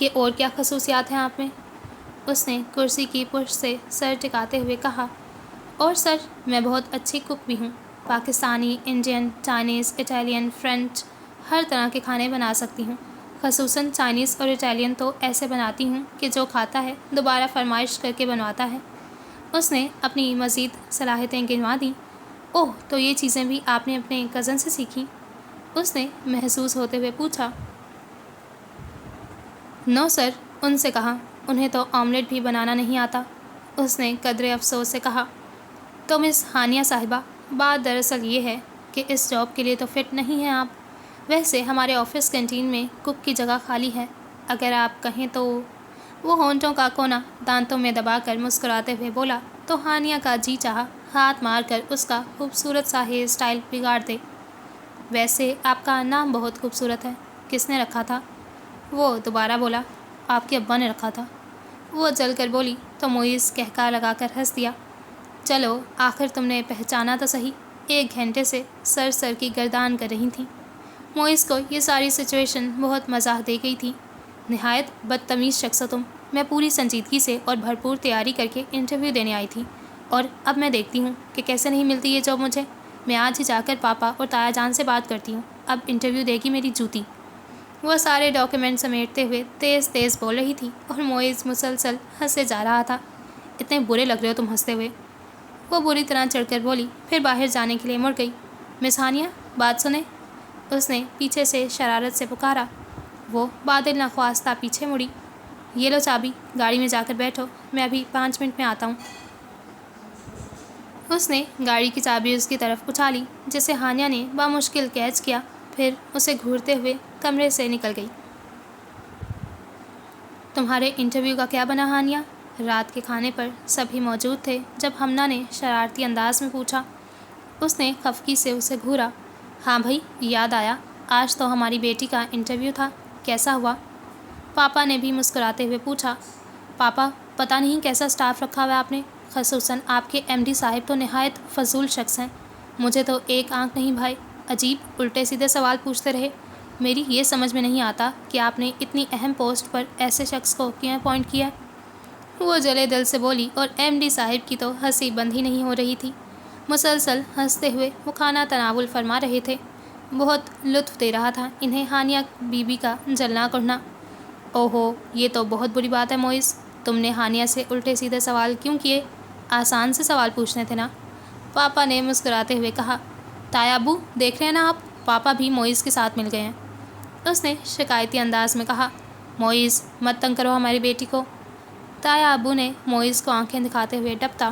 کہ اور کیا خصوصیات ہیں آپ میں؟ اس نے کرسی کی پشت سے سر ٹکاتے ہوئے کہا، اور سر، میں بہت اچھی کک بھی ہوں۔ Pakistani, Indian, Chinese, Italian, French, ہر طرح کے کھانے بنا سکتی ہوں۔ خصوصاً چائنیز اور اٹالین تو ایسے بناتی ہوں کہ جو کھاتا ہے دوبارہ فرمائش کر کے بنواتا ہے۔ اس نے اپنی مزید صلاحیتیں گنوا دیں۔ اوہ، تو یہ چیزیں بھی آپ نے اپنے کزن سے سیکھیں؟ اس نے محظوظ ہوتے ہوئے پوچھا۔ نو سر، ان سے کہا، انہیں تو آملیٹ بھی بنانا نہیں آتا۔ اس نے قدرے افسوس سے کہا۔ تو مس ہانیہ صاحبہ، بات دراصل یہ ہے کہ اس جاب کے لیے تو فٹ نہیں ہیں آپ۔ ویسے ہمارے آفس کینٹین میں کک کی جگہ خالی ہے، اگر آپ کہیں تو۔ وہ ہونٹوں کا کونا دانتوں میں دبا کر مسکراتے ہوئے بولا تو ہانیہ کا جی چاہا ہاتھ مار کر اس کا خوبصورت سا ہیئر اسٹائل بگاڑ دے۔ ویسے آپ کا نام بہت خوبصورت ہے، کس نے رکھا تھا؟ وہ دوبارہ بولا۔ آپ کے ابا نے رکھا تھا۔ وہ جل کر بولی تو معیز کہکا لگا کر ہنس دیا۔ چلو، آخر تم نے پہچانا تو صحیح۔ 1 گھنٹے سے سر کی گردان کر رہی تھیں۔ معیز کو یہ ساری سچویشن بہت مزاح دے گئی تھی۔ نہایت بدتمیز شخص ہو تم۔ میں پوری سنجیدگی سے اور بھرپور تیاری کر کے انٹرویو دینے آئی تھی، اور اب میں دیکھتی ہوں کہ کیسے نہیں ملتی یہ جاب مجھے۔ میں آج ہی جا کر پاپا اور تایا جان سے بات کرتی ہوں، اب انٹرویو دے گی میری جوتی۔ وہ سارے ڈاکیومنٹ سمیٹتے ہوئے تیز تیز بول رہی تھی اور معیز مسلسل ہنسے جا رہا تھا۔ اتنے برے لگ رہے ہو تم ہنستے ہوئے، وہ بری طرح چڑھ کر بولی، پھر باہر جانے کے لیے مڑ گئی۔ مس ہانیہ، بات سنیں، اس نے پیچھے سے شرارت سے پکارا۔ وہ بادل نخواستہ پیچھے مڑی۔ یہ لو چابی، گاڑی میں جا کر بیٹھو، میں ابھی 5 منٹ میں آتا ہوں۔ اس نے گاڑی کی چابی اس کی طرف اچھالی، جسے ہانیہ نے بامشکل کیچ کیا، پھر اسے گھورتے ہوئے کمرے سے نکل گئی۔ تمہارے انٹرویو کا کیا بنا ہانیہ؟ رات کے کھانے پر سبھی موجود تھے جب ہمنا نے شرارتی انداز میں پوچھا۔ اس نے خفگی سے اسے گھورا۔ ہاں بھائی، یاد آیا، آج تو ہماری بیٹی کا انٹرویو تھا، کیسا ہوا؟ پاپا نے بھی مسکراتے ہوئے پوچھا۔ پاپا، پتہ نہیں کیسا سٹاف رکھا ہوا ہے آپ نے، خصوصاً آپ کے ایم ڈی صاحب تو نہایت فضول شخص ہیں۔ مجھے تو ایک آنکھ نہیں بھائی، عجیب الٹے سیدھے سوال پوچھتے رہے۔ میری یہ سمجھ میں نہیں آتا کہ آپ نے اتنی اہم پوسٹ پر ایسے شخص کو کیوں اپوائنٹ کیا ہے؟ وہ جلے دل سے بولی، اور ایم ڈی صاحب کی تو ہنسی بند ہی نہیں ہو رہی تھی۔ مسلسل ہنستے ہوئے وہ کھانا تناول فرما رہے تھے۔ بہت لطف دے رہا تھا انہیں ہانیہ بی بی کا جلنا کڑھنا۔ اوہو، یہ تو بہت بری بات ہے معیز، تم نے ہانیہ سے الٹے سیدھے سوال کیوں کیے؟ آسان سے سوال پوچھنے تھے نا، پاپا نے مسکراتے ہوئے کہا۔ تایا ابو، دیکھ رہے ہیں نا آپ، پاپا بھی معیز کے ساتھ مل گئے ہیں، اس نے شکایتی انداز میں کہا۔ معیز، مت تنگ کرو ہماری بیٹی کو، تایا ابو نے معیز کو آنکھیں دکھاتے ہوئے ڈپتا۔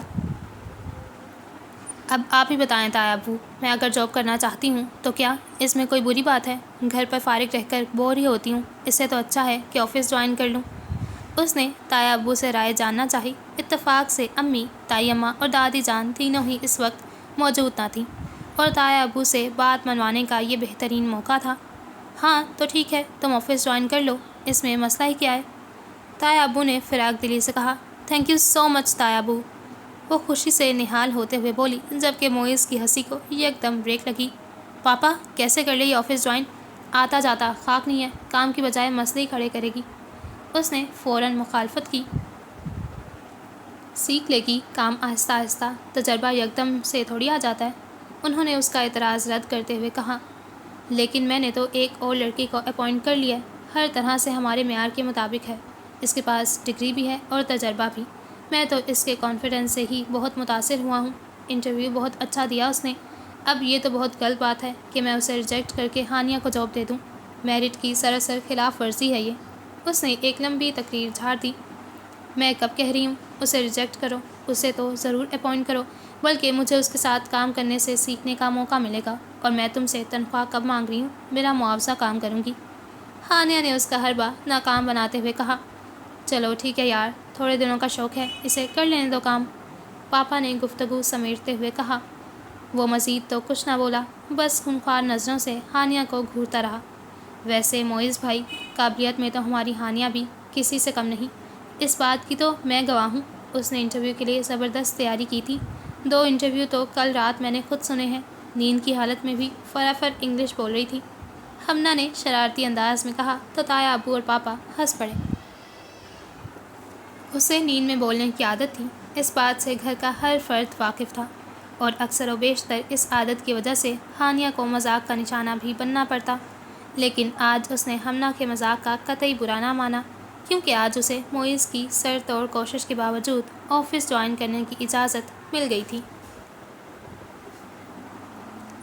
اب آپ ہی بتائیں تایا ابو، میں اگر جاب کرنا چاہتی ہوں تو کیا اس میں کوئی بری بات ہے؟ گھر پر فارغ رہ کر بور ہی ہوتی ہوں، اس سے تو اچھا ہے کہ آفس جوائن کر لوں۔ اس نے تایا ابو سے رائے جاننا چاہی۔ اتفاق سے امی، تائی اماں اور دادی جان تینوں ہی اس وقت موجود نہ تھیں، اور تایا ابو سے بات منوانے کا یہ بہترین موقع تھا۔ ہاں تو ٹھیک ہے، تم آفس جوائن کر لو، اس میں مسئلہ ہی کیا ہے؟ تایا ابو نے فراق دلی سے کہا۔ تھینک یو سو مچ تایا ابو، وہ خوشی سے نہال ہوتے ہوئے بولی، جبکہ معیز کی ہنسی کو یکدم بریک لگی۔ پاپا، کیسے کر لے یہ آفس جوائن؟ آتا جاتا خاک نہیں ہے، کام کی بجائے مسئلے ہی کھڑے کرے گی۔ اس نے فوراً مخالفت کی۔ سیکھ لے گی، کام آہستہ آہستہ، تجربہ یکدم سے تھوڑی آ جاتا ہے، انہوں نے اس کا اعتراض رد کرتے ہوئے کہا۔ لیکن میں نے تو ایک اور لڑکی کو اپوائنٹ کر لیا ہے، ہر طرح سے ہمارے معیار کے مطابق ہے، اس کے پاس ڈگری بھی ہے اور تجربہ بھی، میں تو اس کے کانفیڈنس سے ہی بہت متاثر ہوا ہوں، انٹرویو بہت اچھا دیا اس نے۔ اب یہ تو بہت غلط بات ہے کہ میں اسے ریجیکٹ کر کے ہانیہ کو جاب دے دوں، میرٹ کی سراسر خلاف ورزی ہے یہ۔ اس نے ایک لمبی تقریر جھاڑ دی۔ میں کب کہہ رہی ہوں اسے ریجیکٹ کرو، اسے تو ضرور اپوائنٹ کرو، بلکہ مجھے اس کے ساتھ کام کرنے سے سیکھنے کا موقع ملے گا، اور میں تم سے تنخواہ کب مانگ رہی ہوں، بلا معاوضہ کام کروں گی۔ ہانیہ نے اس کا حربہ ناکام بناتے ہوئے کہا۔ چلو ٹھیک ہے یار، تھوڑے دنوں کا شوق ہے، اسے کر لینے دو کام، پاپا نے گفتگو سمیٹتے ہوئے کہا۔ وہ مزید تو کچھ نہ بولا، بس خونخوار نظروں سے ہانیہ کو گھورتا رہا۔ ویسے معیز بھائی، قابلیت میں تو ہماری ہانیہ بھی کسی سے کم نہیں، اس بات کی تو میں گواہ ہوں، اس نے انٹرویو کے لیے زبردست تیاری کی تھی، 2 انٹرویو تو کل رات میں نے خود سنے ہیں، نیند کی حالت میں بھی فٹافٹ انگلش بول رہی تھی، ہمنا نے شرارتی انداز میں کہا تو تایا ابو اور پاپا ہنس پڑے۔ اسے نیند میں بولنے کی عادت تھی۔ اس بات سے گھر کا ہر فرد واقف تھا اور اکثر و بیشتر اس عادت کی وجہ سے ہانیہ کو مذاق کا نشانہ بھی بننا پڑتا۔ لیکن آج اس نے ہمنا کے مذاق کا قطعی برا نہ مانا، کیونکہ آج اسے معیز کی سر توڑ کوشش کے باوجود آفس جوائن کرنے کی اجازت مل گئی تھی۔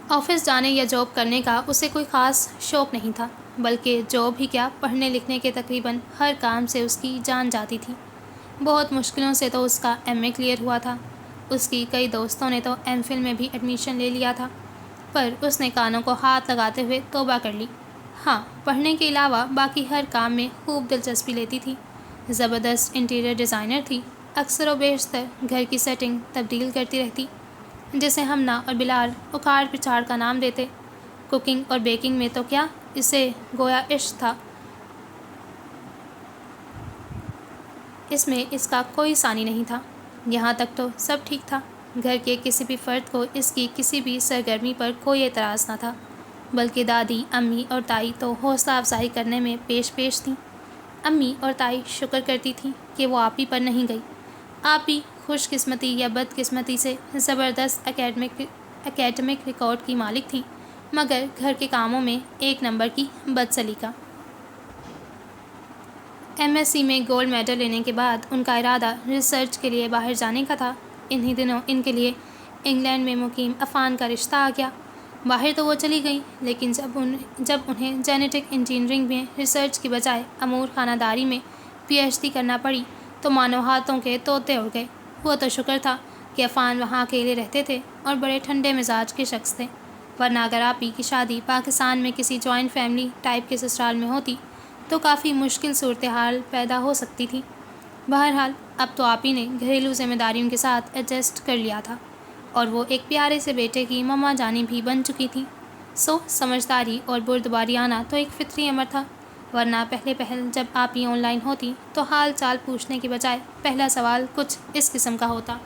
آفس جانے یا جاب کرنے کا اسے کوئی خاص شوق نہیں تھا، بلکہ جاب ہی کیا، پڑھنے لکھنے کے تقریباً ہر کام سے اس کی جان جاتی تھی۔ بہت مشکلوں سے تو اس کا ایم اے کلیئر ہوا تھا۔ اس کی کئی دوستوں نے تو ایم فل میں بھی ایڈمیشن لے لیا تھا، پر اس نے کانوں کو ہاتھ لگاتے ہوئے توبہ کر لی۔ ہاں، پڑھنے کے علاوہ باقی ہر کام میں خوب دلچسپی لیتی تھی۔ زبردست انٹیریئر ڈیزائنر تھی، اکثر و بیشتر گھر کی سیٹنگ تبدیل کرتی رہتی، جسے ہمنا اور بلال اکھاڑ پچھاڑ کا نام دیتے۔ کوکنگ اور بیکنگ میں تو کیا، اسے گویا عشق تھا۔ اس میں اس کا کوئی ثانی نہیں تھا۔ یہاں تک تو سب ٹھیک تھا، گھر کے کسی بھی فرد کو اس کی کسی بھی سرگرمی پر کوئی اعتراض نہ تھا، بلکہ دادی، امی اور تائی تو حوصلہ افزائی کرنے میں پیش تھیں۔ امی اور تائی شکر کرتی تھیں کہ وہ آپی پر نہیں گئی۔ آپی خوش قسمتی یا بد قسمتی سے زبردست اکیڈمک ریکارڈ کی مالک تھیں، مگر گھر کے کاموں میں ایک نمبر کی بد سلیقہ۔ ایم ایس سی میں گولڈ میڈل لینے کے بعد ان کا ارادہ ریسرچ کے لیے باہر جانے کا تھا۔ انہی دنوں ان کے لیے انگلینڈ میں مقیم عفان کا رشتہ آ گیا۔ باہر تو وہ چلی گئیں، لیکن جب انہیں جینیٹک انجینئرنگ میں ریسرچ کی بجائے امور خانہ داری میں پی ایچ ڈی کرنا پڑی تو مانو ہاتھوں کے طوطے اڑ گئے۔ وہ تو شکر تھا کہ عفان وہاں اکیلے رہتے تھے اور بڑے ٹھنڈے مزاج کے شخص تھے، ورنہ اگر آپی کی شادی پاکستان میں کسی جوائنٹ فیملی ٹائپ کے سسرال میں ہوتی تو کافی مشکل صورتحال پیدا ہو سکتی تھی۔ بہرحال اب تو آپی نے گھریلو ذمہ داریوں کے ساتھ ایڈجسٹ کر لیا تھا اور وہ ایک پیارے سے بیٹے کی ماما جانی بھی بن چکی تھی۔ سمجھداری اور بردباری آنا تو ایک فطری امر تھا، ورنہ پہل جب آپی آن لائن ہوتی تو حال چال پوچھنے کے بجائے پہلا سوال کچھ اس قسم کا ہوتا: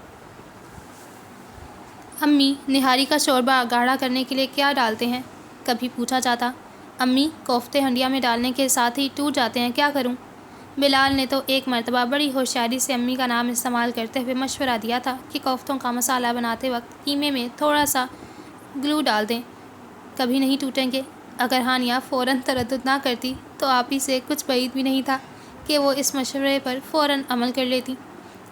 امی، نہاری کا شوربہ گاڑھا کرنے کے لیے کیا ڈالتے ہیں؟ کبھی پوچھا جاتا: امی، کوفتے ہنڈیا میں ڈالنے کے ساتھ ہی ٹوٹ جاتے ہیں، کیا کروں؟ بلال نے تو ایک مرتبہ بڑی ہوشیاری سے امی کا نام استعمال کرتے ہوئے مشورہ دیا تھا کہ کوفتوں کا مسالہ بناتے وقت قیمے میں تھوڑا سا گلو ڈال دیں، کبھی نہیں ٹوٹیں گے۔ اگر ہانیہ فوراً تردد نہ کرتی تو آپی سے کچھ بعید بھی نہیں تھا کہ وہ اس مشورے پر فوراً عمل کر لیتی۔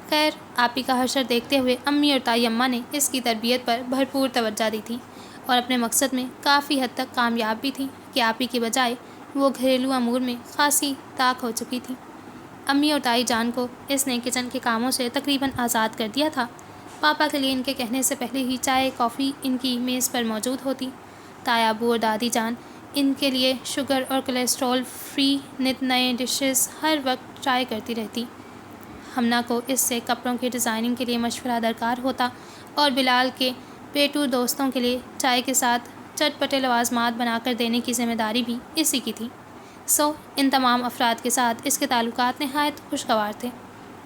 خیر، آپی کا حشر دیکھتے ہوئے امی اور تائی اماں نے اس کی تربیت پر بھرپور توجہ دی تھی اور اپنے مقصد میں کافی حد تک کامیاب بھی تھی کہ آپی کی بجائے وہ گھریلو امور میں خاصی طاق ہو چکی تھی۔ امی اور تائی جان کو اس نے کچن کے کاموں سے تقریباً آزاد کر دیا تھا۔ پاپا کے لیے ان کے کہنے سے پہلے ہی چائے کافی ان کی میز پر موجود ہوتی۔ تایا ابو اور دادی جان ان کے لیے شوگر اور کولیسٹرول فری نت نئے ڈشز ہر وقت ٹرائی کرتی رہتی۔ ہمنا کو اس سے کپڑوں کی ڈیزائننگ کے لیے مشورہ درکار ہوتا اور بلال کے پیٹو دوستوں کے لیے چائے کے ساتھ چٹپٹے لوازمات بنا کر دینے کی ذمہ داری بھی اسی کی تھی۔ ان تمام افراد کے ساتھ اس کے تعلقات نہایت خوشگوار تھے۔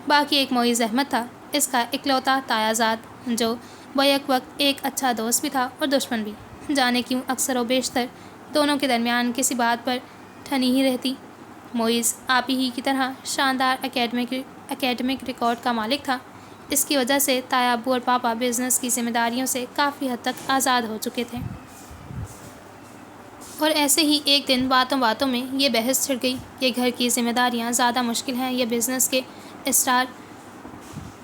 باقی ایک معیز احمد تھا، اس کا اکلوتا تایا زاد، جو بیک وقت ایک اچھا دوست بھی تھا اور دشمن بھی۔ جانے کیوں اکثر و بیشتر دونوں کے درمیان کسی بات پر ٹھنی ہی رہتی۔ معیز آپی ہی کی طرح شاندار اکیڈمک ریکارڈ کا مالک تھا۔ اس کی وجہ سے تایا ابو اور پاپا بزنس کی ذمہ داریوں سے کافی حد تک آزاد ہو چکے تھے۔ اور ایسے ہی ایک دن باتوں میں یہ بحث چھڑ گئی کہ گھر کی ذمہ داریاں زیادہ مشکل ہیں یا بزنس کے اسرار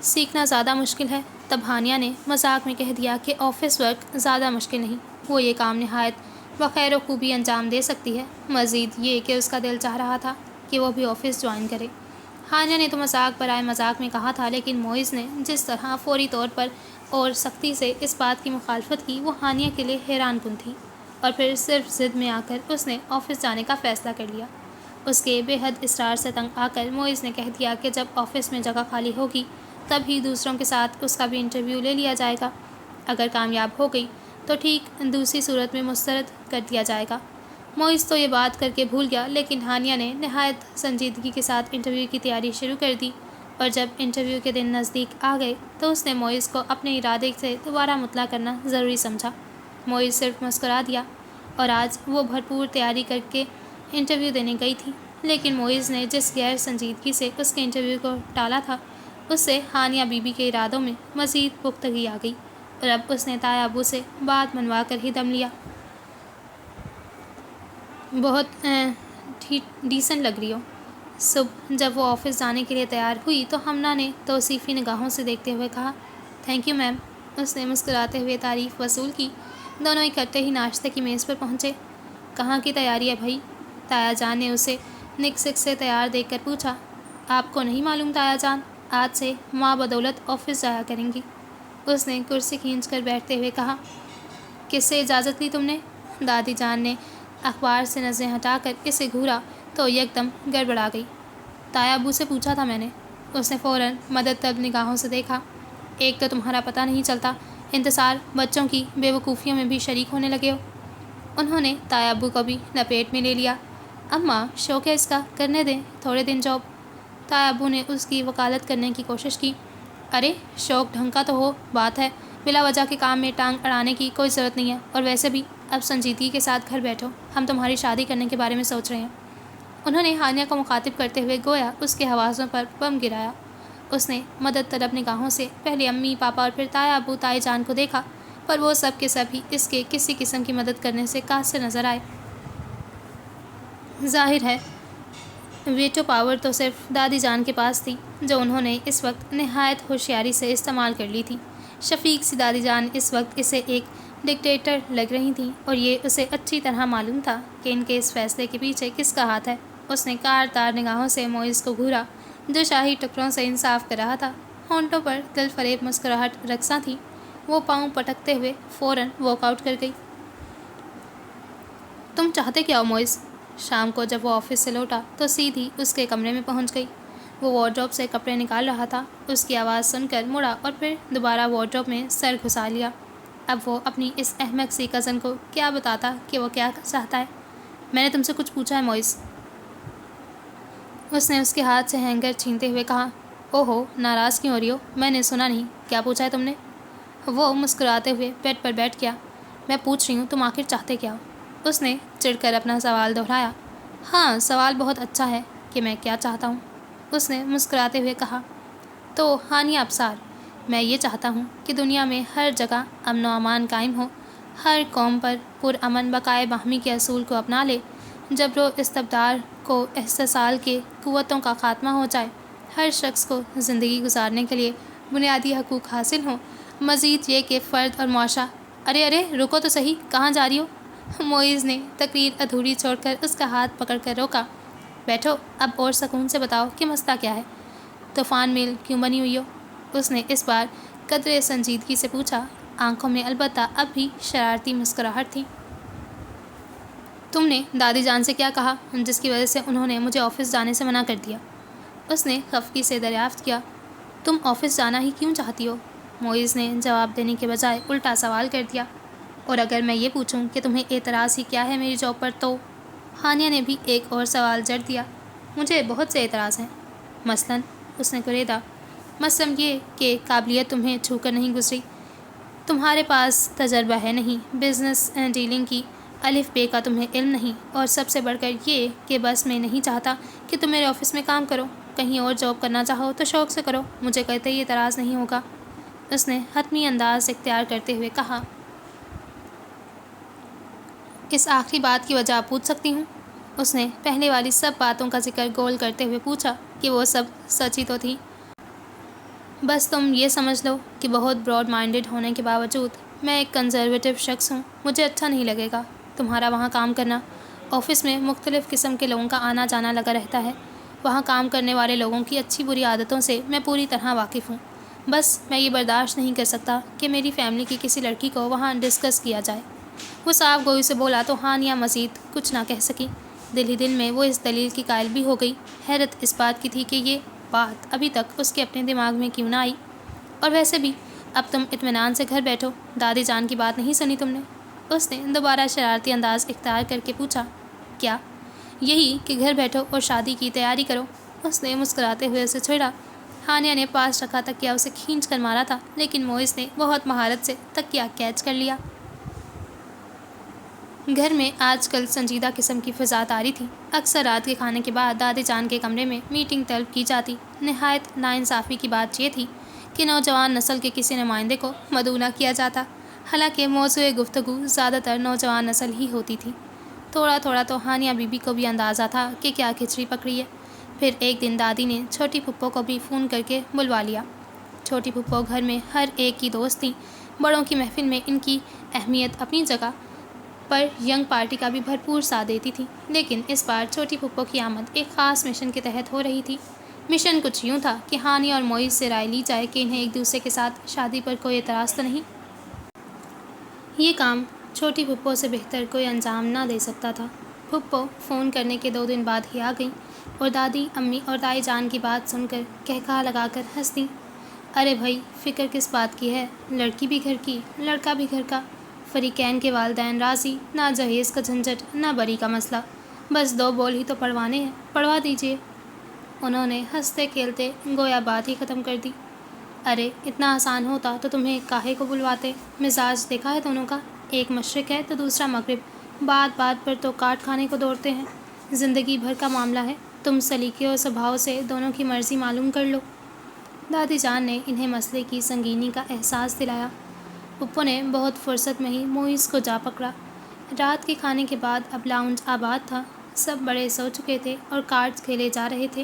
سیکھنا زیادہ مشکل ہے۔ تب ہانیہ نے مذاق میں کہہ دیا کہ آفس ورک زیادہ مشکل نہیں، وہ یہ کام نہایت بخیر و خوبی انجام دے سکتی ہے۔ مزید یہ کہ اس کا دل چاہ رہا تھا کہ وہ بھی آفس جوائن کرے۔ ہانیہ نے تو مذاق برائے مذاق میں کہا تھا، لیکن معیز نے جس طرح فوری طور پر اور سختی سے اس بات کی مخالفت کی، وہ ہانیہ کے لیے حیران کن تھی، اور پھر صرف ضد میں آ کر اس نے آفس جانے کا فیصلہ کر لیا۔ اس کے بے حد اصرار سے تنگ آ کر معیز نے کہہ دیا کہ جب آفس میں جگہ خالی ہوگی تب ہی دوسروں کے ساتھ اس کا بھی انٹرویو لے لیا جائے گا۔ اگر کامیاب ہو گئی تو ٹھیک، دوسری صورت میں مسترد کر دیا جائے گا۔ معیز تو یہ بات کر کے بھول گیا، لیکن ہانیہ نے نہایت سنجیدگی کے ساتھ انٹرویو کی تیاری شروع کر دی، اور جب انٹرویو کے دن نزدیک آ گئے تو اس نے معیز کو اپنے ارادے سے دوبارہ مطلع کرنا ضروری سمجھا۔ معیز صرف مسکرا دیا، اور آج وہ بھرپور تیاری کر کے انٹرویو دینے گئی تھی۔ لیکن معیز نے جس غیر سنجیدگی سے اس کے انٹرویو کو ٹالا تھا، اس سے ہانیہ بی بی کے ارادوں میں مزید پختگی آ گئی، اور اب اس نے تایا ابو سے بات منوا کر ہی دم لیا۔ بہت ڈیسنٹ لگ رہی ہو۔ صبح جب وہ آفس جانے کے لیے تیار ہوئی تو ہمنا نے توصیفی نگاہوں سے دیکھتے ہوئے کہا، تھینک یو میم۔ اس نے مسکراتے ہوئے تعریف وصول کی۔ دونوں اکٹھے ہی ناشتے کی میز پر پہنچے۔ کہاں کی تیاری ہے بھائی؟ تایا جان نے اسے نک سک سے تیار دیکھ کر پوچھا۔ آپ کو نہیں معلوم تایا جان، آج سے ماں بدولت آفس جایا کریں گی۔ اس نے کرسی کھینچ کر بیٹھتے ہوئے کہا۔ کس سے اجازت لی تم نے؟ دادی جان نے اخبار سے نظریں ہٹا کر اسے گھورا تو یکدم گڑبڑا گئی۔ تایا ابو سے پوچھا تھا میں نے۔ اس نے فوراً مدد طلب نگاہوں سے دیکھا۔ ایک تو تمہارا پتہ نہیں چلتا، انتصار بچوں کی بے وقوفیوں میں بھی شریک ہونے لگے ہو۔ انہوں نے تایا ابو کو بھی لپیٹ میں لے لیا۔ اماں شوق ہے اس کا، کرنے دیں تھوڑے دن جاب۔ تایا ابو نے اس کی وکالت کرنے کی کوشش کی۔ ارے شوق ڈھنگ کا تو ہو بات ہے، بلا وجہ کے کام میں ٹانگ اڑانے کی کوئی ضرورت نہیں ہے، اور ویسے بھی اب سنجیدگی کے ساتھ گھر بیٹھو، ہم تمہاری شادی کرنے کے بارے میں سوچ رہے ہیں۔ انہوں نے ہانیہ کو مخاطب کرتے ہوئے گویا اس کے حواسوں پر بم گرایا۔ اس نے مدد طلب نگاہوں سے پہلے امی پاپا اور پھر تایا ابو تائی جان کو دیکھا، پر وہ سب کے سب ہی اس کے کسی قسم کی مدد کرنے سے قاصر نظر آئے۔ ظاہر ہے ویٹو پاور تو صرف دادی جان کے پاس تھی، جو انہوں نے اس وقت نہایت ہوشیاری سے استعمال کر لی تھی۔ شفیق سی دادی جان اس وقت اسے ایک ڈکٹیٹر لگ رہی تھیں، اور یہ اسے اچھی طرح معلوم تھا کہ ان کے اس فیصلے کے پیچھے کس کا ہاتھ ہے۔ اس نے کار تار نگاہوں سے معیز کو گھورا، جو شاہی ٹکڑوں سے انصاف کر رہا تھا۔ ہونٹوں پر دل فریب مسکراہٹ رقصاں تھی۔ وہ پاؤں پٹکتے ہوئے فوراً واک آؤٹ کر گئی۔ تم چاہتے کیا ہو معیز؟ شام کو جب وہ آفس سے لوٹا تو سیدھی اس کے کمرے میں پہنچ گئی۔ وہ وارڈروب سے کپڑے نکال رہا تھا۔ اس کی آواز سن کر مڑا اور پھر دوبارہ وارڈروب میں سر گھسا لیا۔ اب وہ اپنی اس احمق سی کزن کو کیا بتاتا کہ وہ کیا چاہتا ہے۔ میں نے تم سے کچھ پوچھا ہے معیز؟ اس نے اس کے ہاتھ سے ہینگر چھینتے ہوئے کہا۔ اوہو، ناراض کیوں ہو رہی ہو؟ میں نے سنا نہیں، کیا پوچھا ہے تم نے؟ وہ مسکراتے ہوئے بیڈ پر بیٹھ گیا۔ میں پوچھ رہی ہوں تم آخر چاہتے کیا ہو؟ اس نے چڑھ کر اپنا سوال دہرایا۔ ہاں، سوال بہت اچھا ہے کہ میں کیا چاہتا ہوں، اس نے مسکراتے ہوئے کہا۔ تو ہانیہ ابصار، میں یہ چاہتا ہوں کہ دنیا میں ہر جگہ امن و امان قائم ہو، ہر قوم پر پرامن بقائے باہمی کے اصول کو اپنا لے، جبر و استبداد کو استحصال کے قوتوں کا خاتمہ ہو جائے، ہر شخص کو زندگی گزارنے کے لیے بنیادی حقوق حاصل ہوں، مزید یہ کہ فرد اور معاشرہ۔ ارے رکو تو صحیح، کہاں جا رہی ہو؟ معیز نے تقریر ادھوری چھوڑ کر اس کا ہاتھ پکڑ کر روکا۔ بیٹھو اب اور سکون سے بتاؤ کہ مسئلہ کیا ہے؟ طوفان میل کیوں بنی ہوئی ہو؟ اس نے اس بار قدرے سنجیدگی سے پوچھا۔ آنکھوں میں البتہ اب بھی شرارتی مسکراہٹ تھی۔ تم نے دادی جان سے کیا کہا جس کی وجہ سے انہوں نے مجھے آفس جانے سے منع کر دیا؟ اس نے خفگی سے دریافت کیا۔ تم آفس جانا ہی کیوں چاہتی ہو؟ معیز نے جواب دینے کے بجائے الٹا سوال کر دیا۔ اور اگر میں یہ پوچھوں کہ تمہیں اعتراض ہی کیا ہے میری جاب پر تو؟ ہانیہ نے بھی ایک اور سوال جڑ دیا۔ مجھے بہت سے اعتراض ہیں۔ مثلاً؟ اس نے گریدا۔ مثلاً یہ کہ قابلیت تمہیں چھو کر نہیں گزری، تمہارے پاس تجربہ ہے نہیں، بزنس ڈیلنگ کی الف بے کا تمہیں علم نہیں، اور سب سے بڑھ کر یہ کہ بس میں نہیں چاہتا کہ تم میرے آفس میں کام کرو، کہیں اور جاب کرنا چاہو تو شوق سے کرو، مجھے قطعی اعتراض نہیں ہوگا، اس نے حتمی انداز اختیار کرتے ہوئے کہا۔ اس آخری بات کی وجہ پوچھ سکتی ہوں؟ اس نے پہلے والی سب باتوں کا ذکر گول کرتے ہوئے پوچھا کہ وہ سب سچ ہی تو تھی۔ بس تم یہ سمجھ لو کہ بہت براڈ مائنڈڈ ہونے کے باوجود میں ایک کنزرویٹو شخص ہوں، مجھے اچھا نہیں لگے گا تمہارا وہاں کام کرنا۔ آفس میں مختلف قسم کے لوگوں کا آنا جانا لگا رہتا ہے، وہاں کام کرنے والے لوگوں کی اچھی بری عادتوں سے میں پوری طرح واقف ہوں۔ بس میں یہ برداشت نہیں کر سکتا کہ میری فیملی کی کسی لڑکی کو وہاں ڈسکس کیا جائے۔ وہ صاف گوئی سے بولا تو ہانیہ مزید کچھ نہ کہہ سکی۔ دل ہی دل میں وہ اس دلیل کی قائل بھی ہو گئی۔ حیرت اس بات کی تھی کہ یہ بات ابھی تک اس کے اپنے دماغ میں کیوں نہ آئی۔ اور ویسے بھی اب تم اطمینان سے گھر بیٹھو، دادی جان کی بات نہیں سنی تم نے؟ اس نے دوبارہ شرارتی انداز اختیار کر کے پوچھا۔ کیا؟ یہی کہ گھر بیٹھو اور شادی کی تیاری کرو، اس نے مسکراتے ہوئے اسے چھیڑا۔ ہانیہ نے پاس رکھا تکیہ اسے کھینچ کر مارا تھا، لیکن معیز نے بہت مہارت سے تکیہ کیچ کر لیا۔ گھر میں آج کل سنجیدہ قسم کی فضا طاری تھی۔ اکثر رات کے کھانے کے بعد دادی جان کے کمرے میں میٹنگ طلب کی جاتی۔ نہایت ناانصافی کی بات یہ تھی کہ نوجوان نسل کے کسی نمائندے کو مدعو نہ کیا جاتا، حالانکہ موضوع گفتگو زیادہ تر نوجوان نسل ہی ہوتی تھی۔ تھوڑا تھوڑا تو ہانیہ بی بی کو بھی اندازہ تھا کہ کیا کھچڑی پکڑی ہے۔ پھر ایک دن دادی نے چھوٹی پھپھو کو بھی فون کر کے بلوا لیا۔ چھوٹی پھپھو گھر میں ہر ایک کی دوست تھیں۔ بڑوں کی محفل میں ان کی اہمیت اپنی جگہ پر ینگ پارٹی کا بھی بھرپور ساتھ دیتی تھی، لیکن اس بار چھوٹی پھپھو کی آمد ایک خاص مشن کے تحت ہو رہی تھی۔ مشن کچھ یوں تھا کہ ہانیہ اور معیز سے رائے لی جائے کہ انہیں ایک دوسرے کے ساتھ شادی پر کوئی اعتراض تو نہیں۔ یہ کام چھوٹی پھپھو سے بہتر کوئی انجام نہ دے سکتا تھا۔ پھپھو فون کرنے کے 2 دن بعد ہی آ گئیں اور دادی، امی اور دائی جان کی بات سن کر کہکہا لگا کر ہنس دیں۔ ارے بھائی، فکر کس بات کی ہے؟ لڑکی بھی گھر کی، لڑکا بھی گھر کا، فریقین کے والدین راضی، نہ جہیز کا جھنجھٹ، نہ بری کا مسئلہ، بس 2 بول ہی تو پڑھوانے ہیں، پڑھوا دیجیے۔ انہوں نے ہنستے کھیلتے گویا بات ہی ختم کر دی۔ ارے اتنا آسان ہوتا تو تمہیں کاہے کو بلواتے؟ مزاج دیکھا ہے دونوں کا، ایک مشرق ہے تو دوسرا مغرب، بات بات پر تو کاٹ کھانے کو دوڑتے ہیں۔ زندگی بھر کا معاملہ ہے، تم سلیقے اور سبھاؤ سے دونوں کی مرضی معلوم کر لو۔ دادی جان نے انہیں مسئلے کی سنگینی کا احساس دلایا۔ پھپھو نے بہت فرصت میں ہی معیز کو جا پکڑا۔ رات کے کھانے کے بعد اب لاؤنج آباد تھا، سب بڑے سو چکے تھے اور کارڈز کھیلے جا رہے تھے۔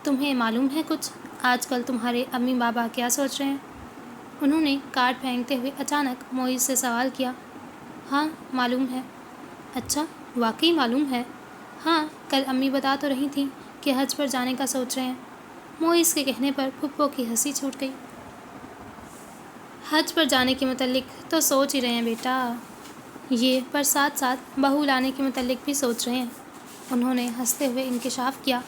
تمہیں معلوم ہے کچھ؟ آج کل تمہارے امی بابا کیا سوچ رہے ہیں؟ انہوں نے کارڈ پھینکتے ہوئے اچانک معیز سے سوال کیا۔ ہاں معلوم ہے۔ اچھا، واقعی معلوم ہے؟ ہاں، کل امی بتا تو رہی تھیں کہ حج پر جانے کا سوچ رہے ہیں۔ معیز کے کہنے پر پھپھو کی ہنسی چھوٹ گئی۔ حج پر جانے کے متعلق تو سوچ ہی رہے ہیں بیٹا، یہ پر ساتھ ساتھ بہو لانے کے متعلق بھی سوچ رہے ہیں۔ انہوں نے ہنستے ہوئے انکشاف کیا۔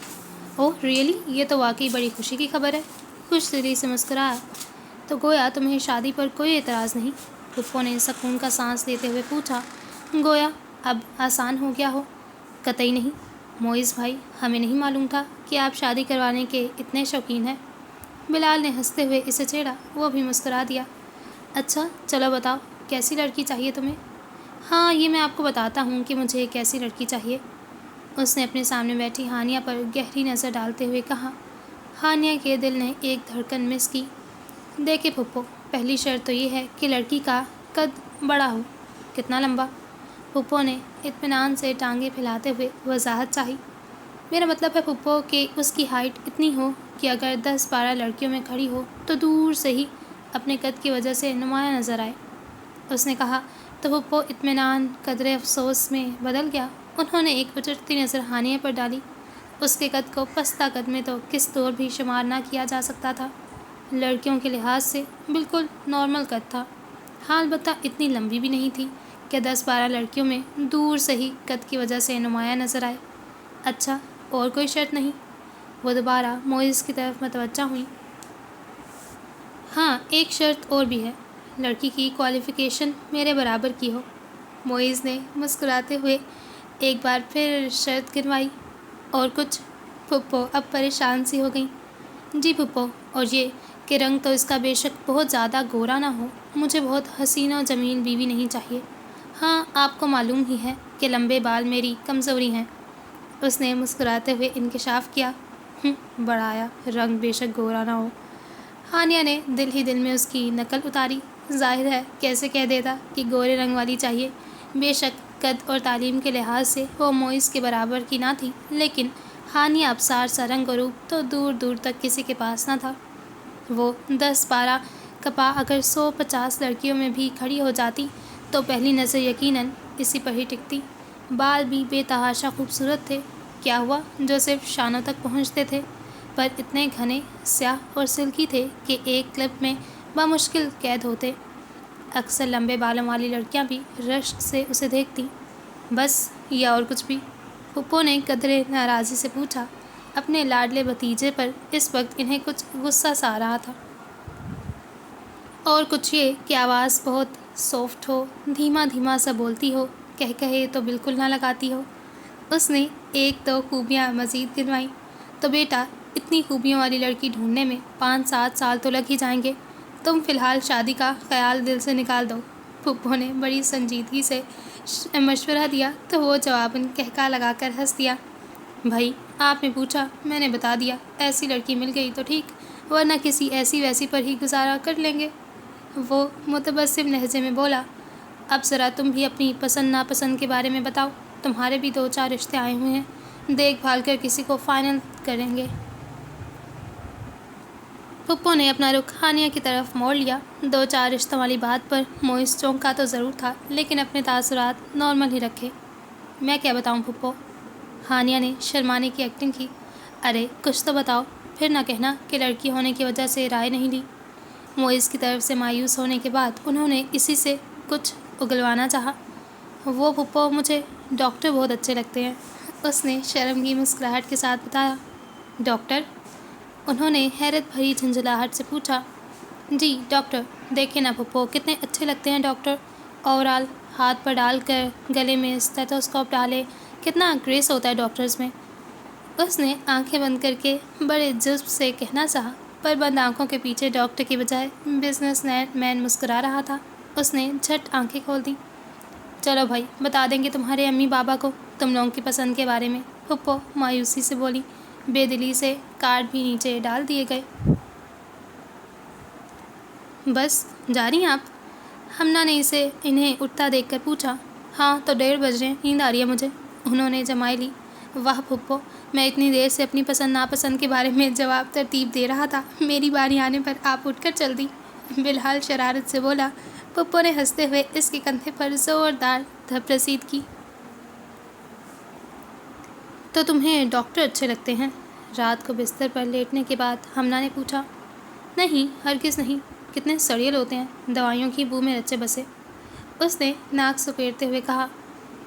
اوہ ریئلی، یہ تو واقعی بڑی خوشی کی خبر ہے۔ خوش دلی سے مسکرایا۔ تو گویا تمہیں شادی پر کوئی اعتراض نہیں؟ پھپھو نے سکون کا سانس لیتے ہوئے پوچھا۔ گویا اب آسان ہو گیا ہو۔ قطعی نہیں معیز بھائی، ہمیں نہیں معلوم تھا کہ آپ شادی کروانے کے اتنے شوقین ہیں۔ بلال نے ہنستے ہوئے اسے چھیڑا، وہ بھی مسکرا دیا۔ اچھا چلو بتاؤ، کیسی لڑکی چاہیے تمہیں؟ ہاں یہ میں آپ کو بتاتا ہوں کہ مجھے کیسی لڑکی چاہیے۔ اس نے اپنے سامنے بیٹھی ہانیہ پر گہری نظر ڈالتے ہوئے کہا۔ ہانیہ کے دل نے ایک دھڑکن مس کی۔ دیکھے پھپھو، پہلی شرط تو یہ ہے کہ لڑکی کا قد بڑا ہو۔ کتنا لمبا؟ پھپھو نے اطمینان سے ٹانگیں پھیلاتے ہوئے وضاحت چاہی۔ میرا مطلب ہے پھپھو کہ اس کی ہائٹ اتنی ہو کہ اگر 10-12 لڑکیوں میں کھڑی ہو تو دور سے ہی اپنے قد کی وجہ سے نمایاں نظر آئے۔ اس نے کہا تو پھپھو اطمینان قدرے افسوس میں بدل گیا۔ انہوں نے ایک اچٹتی نظر ہانیہ پر ڈالی۔ اس کے قد کو پستہ قد میں تو کس طور بھی شمار نہ کیا جا سکتا تھا۔ لڑکیوں کے لحاظ سے بالکل نارمل قد تھا، ہاں البتہ اتنی لمبی بھی نہیں تھی کہ 10-12 لڑکیوں میں دور سے ہی قد کی وجہ سے نمایاں نظر آئے۔ اچھا، اور کوئی شرط نہیں؟ وہ دوبارہ معیز کی طرف متوجہ ہوئیں۔ ہاں ایک شرط اور بھی ہے، لڑکی کی کوالیفیکیشن میرے برابر کی ہو۔ معیز نے مسکراتے ہوئے ایک بار پھر شرط گنوائی۔ اور کچھ؟ پھپھو اب پریشان سی ہو گئیں۔ جی پھپھو، اور یہ کہ رنگ تو اس کا بے شک بہت زیادہ گورا نہ ہو، مجھے بہت حسین و جمیل بیوی نہیں چاہیے۔ ہاں آپ کو معلوم ہی ہے کہ لمبے بال میری کمزوری ہیں۔ اس نے مسکراتے ہوئے انکشاف کیا۔ بڑھایا، رنگ بے شک گورا نہ ہو۔ ہانیہ نے دل ہی دل میں اس کی نقل اتاری۔ ظاہر ہے کیسے کہہ دیتا کہ گورے رنگ والی چاہیے۔ بے شک قد اور تعلیم کے لحاظ سے وہ معیز کے برابر کی نہ تھی، لیکن ہانیہ ابصار سا رنگ و روپ تو دور دور تک کسی کے پاس نہ تھا۔ وہ 10-12 کپا اگر 100-50 لڑکیوں میں بھی کھڑی ہو جاتی تو پہلی نظر یقیناً اسی پر ہی ٹکتی۔ بال بھی بے تحاشا خوبصورت تھے، کیا ہوا جو صرف شانوں تک پہنچتے تھے، پر اتنے گھنے، سیاہ اور سلکی تھے کہ ایک کلپ میں بمشکل قید ہوتے۔ اکثر لمبے بالوں والی لڑکیاں بھی رشک سے اسے دیکھتیں۔ بس یا اور کچھ بھی؟ پھپھو نے قدرے ناراضی سے پوچھا۔ اپنے لاڈلے بھتیجے پر اس وقت انہیں کچھ غصہ سا آ رہا تھا۔ اور کچھ یہ کہ آواز بہت سافٹ ہو، دھیما دھیما سا بولتی ہو، کہے تو بالکل نہ لگاتی ہو۔ اس نے 1-2 خوبیاں مزید گنوائیں۔ تو بیٹا اتنی خوبیوں والی لڑکی ڈھونڈنے میں 5-7 سال تو لگ ہی جائیں گے، تم فی الحال شادی کا خیال دل سے نکال دو۔ پھپھو نے بڑی سنجیدگی سے مشورہ دیا تو وہ جواباً کہکا لگا کر ہنس دیا۔ بھائی آپ نے پوچھا، میں نے بتا دیا، ایسی لڑکی مل گئی تو ٹھیک، ورنہ کسی ایسی ویسی پر ہی گزارا کر لیں گے۔ وہ متبسم لہجے میں بولا۔ اب ذرا تم بھی اپنی پسند ناپسند کے بارے میں بتاؤ، تمہارے بھی 2-4 رشتے آئے ہوئے ہیں، دیکھ بھال کر کسی کو فائنل کریں گے۔ پھپھو نے اپنا رخ ہانیہ کی طرف موڑ لیا۔ 2-4 رشتوں والی بات پر موئز چونکا تو ضرور تھا، لیکن اپنے تاثرات نارمل ہی رکھے۔ میں کیا بتاؤں پھپھو؟ ہانیہ نے شرمانے کی ایکٹنگ کی۔ ارے کچھ تو بتاؤ، پھر نہ کہنا کہ لڑکی ہونے کی وجہ سے رائے نہیں لی۔ موئز کی طرف سے مایوس ہونے کے بعد انہوں نے اسی سے کچھ اگلوانا چاہا۔ وہ پھپھو مجھے ڈاکٹر بہت اچھے لگتے ہیں، اس نے شرمگین مسکراہٹ کے ساتھ بتایا۔ ڈاکٹر؟ انہوں نے حیرت بھری جھنجھلاہٹ سے پوچھا۔ جی ڈاکٹر، دیکھیں نا پھپھو کتنے اچھے لگتے ہیں ڈاکٹر، اوورال ہاتھ پر ڈال کر گلے میں اسٹیتھوسکوپ ڈالے، کتنا گریس ہوتا ہے ڈاکٹرز میں۔ اس نے آنکھیں بند کر کے بڑے جذب سے کہنا چاہا، پر بند آنکھوں کے پیچھے ڈاکٹر کی بجائے بزنس مین مسکرا رہا تھا۔ اس نے جھٹ آنکھیں کھول دیں۔ چلو بھائی، بتا دیں گے تمہارے امی بابا کو تم لوگوں کی پسند کے بارے میں، پھپھو مایوسی سے بولی۔ بے دلی سے کارڈ بھی نیچے ڈال دیے گئے۔ بس جا رہی ہیں آپ؟ ہمنا نے انہیں اٹھتا دیکھ کر پوچھا۔ ہاں تو 1:30 بج رہے ہیں، نیند آ رہی ہے مجھے، انہوں نے جمائی لی۔ واہ پھپھو، میں اتنی دیر سے اپنی پسند ناپسند کے بارے میں جواب ترتیب دے رہا تھا، میری باری آنے پر آپ اٹھ کر چل دی، بالحال شرارت سے بولا۔ پھپھو نے ہنستے ہوئے اس کے کندھے پر زوردار تھپ رسید کی۔ تو تمہیں ڈاکٹر اچھے لگتے ہیں؟ رات کو بستر پر لیٹنے کے بعد ہمنا نے پوچھا۔ نہیں ہرگز نہیں، کتنے سڑیل ہوتے ہیں، دوائیوں کی بو میں رچے بسے، اس نے ناک سپیرتے ہوئے کہا۔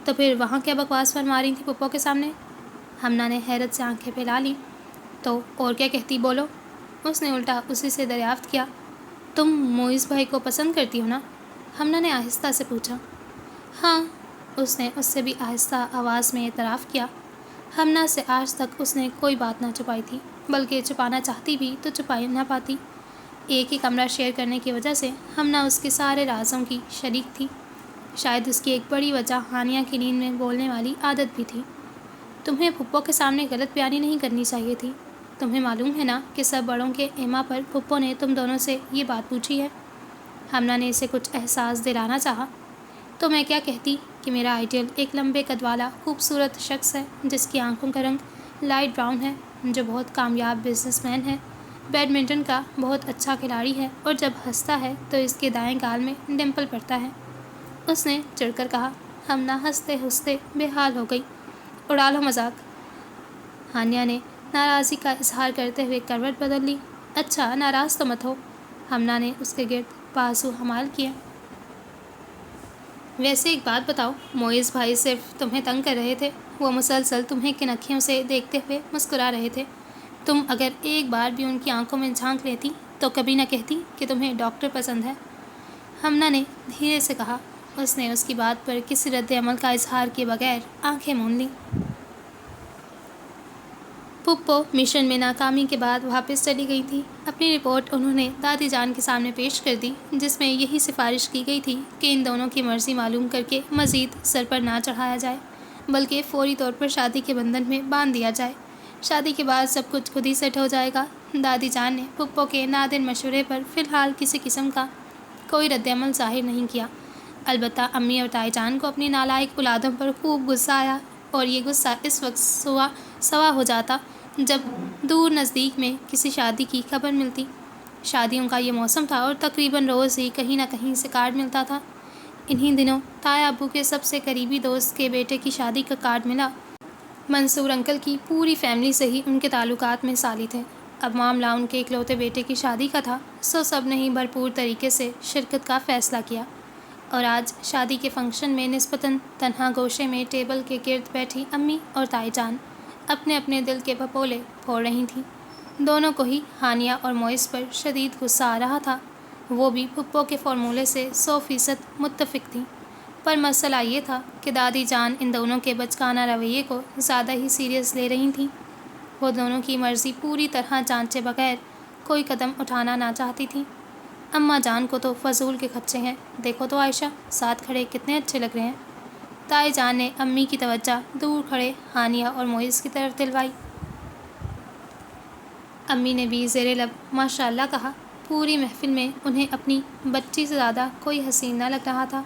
تو پھر وہاں کیا بکواس فرما رہی تھی پھپھو کے سامنے؟ ہمنا نے حیرت سے آنکھیں پھیلا لیں۔ تو اور کیا کہتی بولو، اس نے الٹا اسی سے دریافت کیا۔ تم موئز بھائی کو پسند کرتی ہو نا؟ ہمنا نے آہستہ سے پوچھا۔ ہاں، اس نے اس سے بھی آہستہ آواز میں اعتراف کیا۔ ہمنا سے آج تک اس نے کوئی بات نہ چھپائی تھی، بلکہ چھپانا چاہتی بھی تو چھپا نہ پاتی۔ ایک ہی کمرہ شیئر کرنے کی وجہ سے ہمنا اس کے سارے رازوں کی شریک تھی۔ شاید اس کی ایک بڑی وجہ ہانیہ کی نیند میں بولنے والی عادت بھی تھی۔ تمہیں پھپھو کے سامنے غلط بیانی نہیں کرنی چاہیے تھی، تمہیں معلوم ہے نا کہ سب بڑوں کے ایما پر پھپھو نے تم دونوں سے یہ بات پوچھی ہے۔ ہمنا نے اسے کچھ احساس دلانا چاہا۔ تو میں کیا کہتی کہ میرا آئیڈیل ایک لمبے قد والا خوبصورت شخص ہے، جس کی آنکھوں کا رنگ لائٹ براؤن ہے، جو بہت کامیاب بزنس مین ہے، بیڈمنٹن کا بہت اچھا کھلاڑی ہے، اور جب ہنستا ہے تو اس کے دائیں گال میں ڈمپل پڑتا ہے، اس نے چڑھ کر کہا۔ ہمنا ہنستے ہنستے بے حال ہو گئی۔ اڑا لو مذاق، ہانیہ نے ناراضی کا اظہار کرتے ہوئے کروٹ بدل لی۔ اچھا ناراض تو مت ہو، ہمنا نے اس کے گرد بازو حمال کیا۔ ویسے ایک بات بتاؤ، موئز بھائی صرف تمہیں تنگ کر رہے تھے، وہ مسلسل تمہیں کنکھیوں سے دیکھتے ہوئے مسکرا رہے تھے، تم اگر ایک بار بھی ان کی آنکھوں میں جھانک لیتی تو کبھی نہ کہتی کہ تمہیں ڈاکٹر پسند ہے، ہمنا نے دھیرے سے کہا۔ اس نے اس کی بات پر کسی رد عمل کا اظہار کیے بغیر آنکھیں مون لیں۔ پھپھو مشن میں ناکامی کے بعد واپس چلی گئی تھی۔ اپنی رپورٹ انہوں نے دادی جان کے سامنے پیش کر دی، جس میں یہی سفارش کی گئی تھی کہ ان دونوں کی مرضی معلوم کر کے مزید سر پر نہ چڑھایا جائے، بلکہ فوری طور پر شادی کے بندھن میں باندھ دیا جائے۔ شادی کے بعد سب کچھ خود ہی سیٹ ہو جائے گا۔ دادی جان نے پھپھو کے نادر مشورے پر فی الحال کسی قسم کا کوئی رد عمل ظاہر نہیں کیا، البتہ امی اور تائی جان کو اپنی نالائق اولادوں پر خوب غصہ آیا، اور یہ غصہ اس وقت سوا ہو جاتا جب دور نزدیک میں کسی شادی کی خبر ملتی۔ شادیوں کا یہ موسم تھا اور تقریباً روز ہی کہیں نہ کہیں سے کارڈ ملتا تھا۔ انہی دنوں تایا ابو کے سب سے قریبی دوست کے بیٹے کی شادی کا کارڈ ملا۔ منصور انکل کی پوری فیملی سے ہی ان کے تعلقات میں سالی تھے۔ اب معاملہ ان کے اکلوتے بیٹے کی شادی کا تھا، سو سب نے ہی بھرپور طریقے سے شرکت کا فیصلہ کیا، اور آج شادی کے فنکشن میں نسبتاً تنہا گوشے میں ٹیبل کے گرد بیٹھی امی اور تائی جان اپنے اپنے دل کے بھپولے پھوڑ رہی تھیں۔ دونوں کو ہی ہانیہ اور موئز پر شدید غصہ آ رہا تھا، وہ بھی پھپھو کے فارمولے سے 100% متفق تھیں، پر مسئلہ یہ تھا کہ دادی جان ان دونوں کے بچگانہ رویے کو زیادہ ہی سیریس لے رہی تھیں۔ وہ دونوں کی مرضی پوری طرح جانچے بغیر کوئی قدم اٹھانا نہ چاہتی تھیں۔ اماں جان کو تو فضول کے خدشے ہیں، دیکھو تو عائشہ، ساتھ کھڑے کتنے اچھے لگ رہے ہیں۔ تائی جان نے امی کی توجہ دور کھڑے ہانیہ اور معیز کی طرف دلوائی۔ امی نے بھی زیر لب ماشاء اللہ کہا۔ پوری محفل میں انہیں اپنی بچی سے زیادہ کوئی حسین نہ لگ رہا تھا،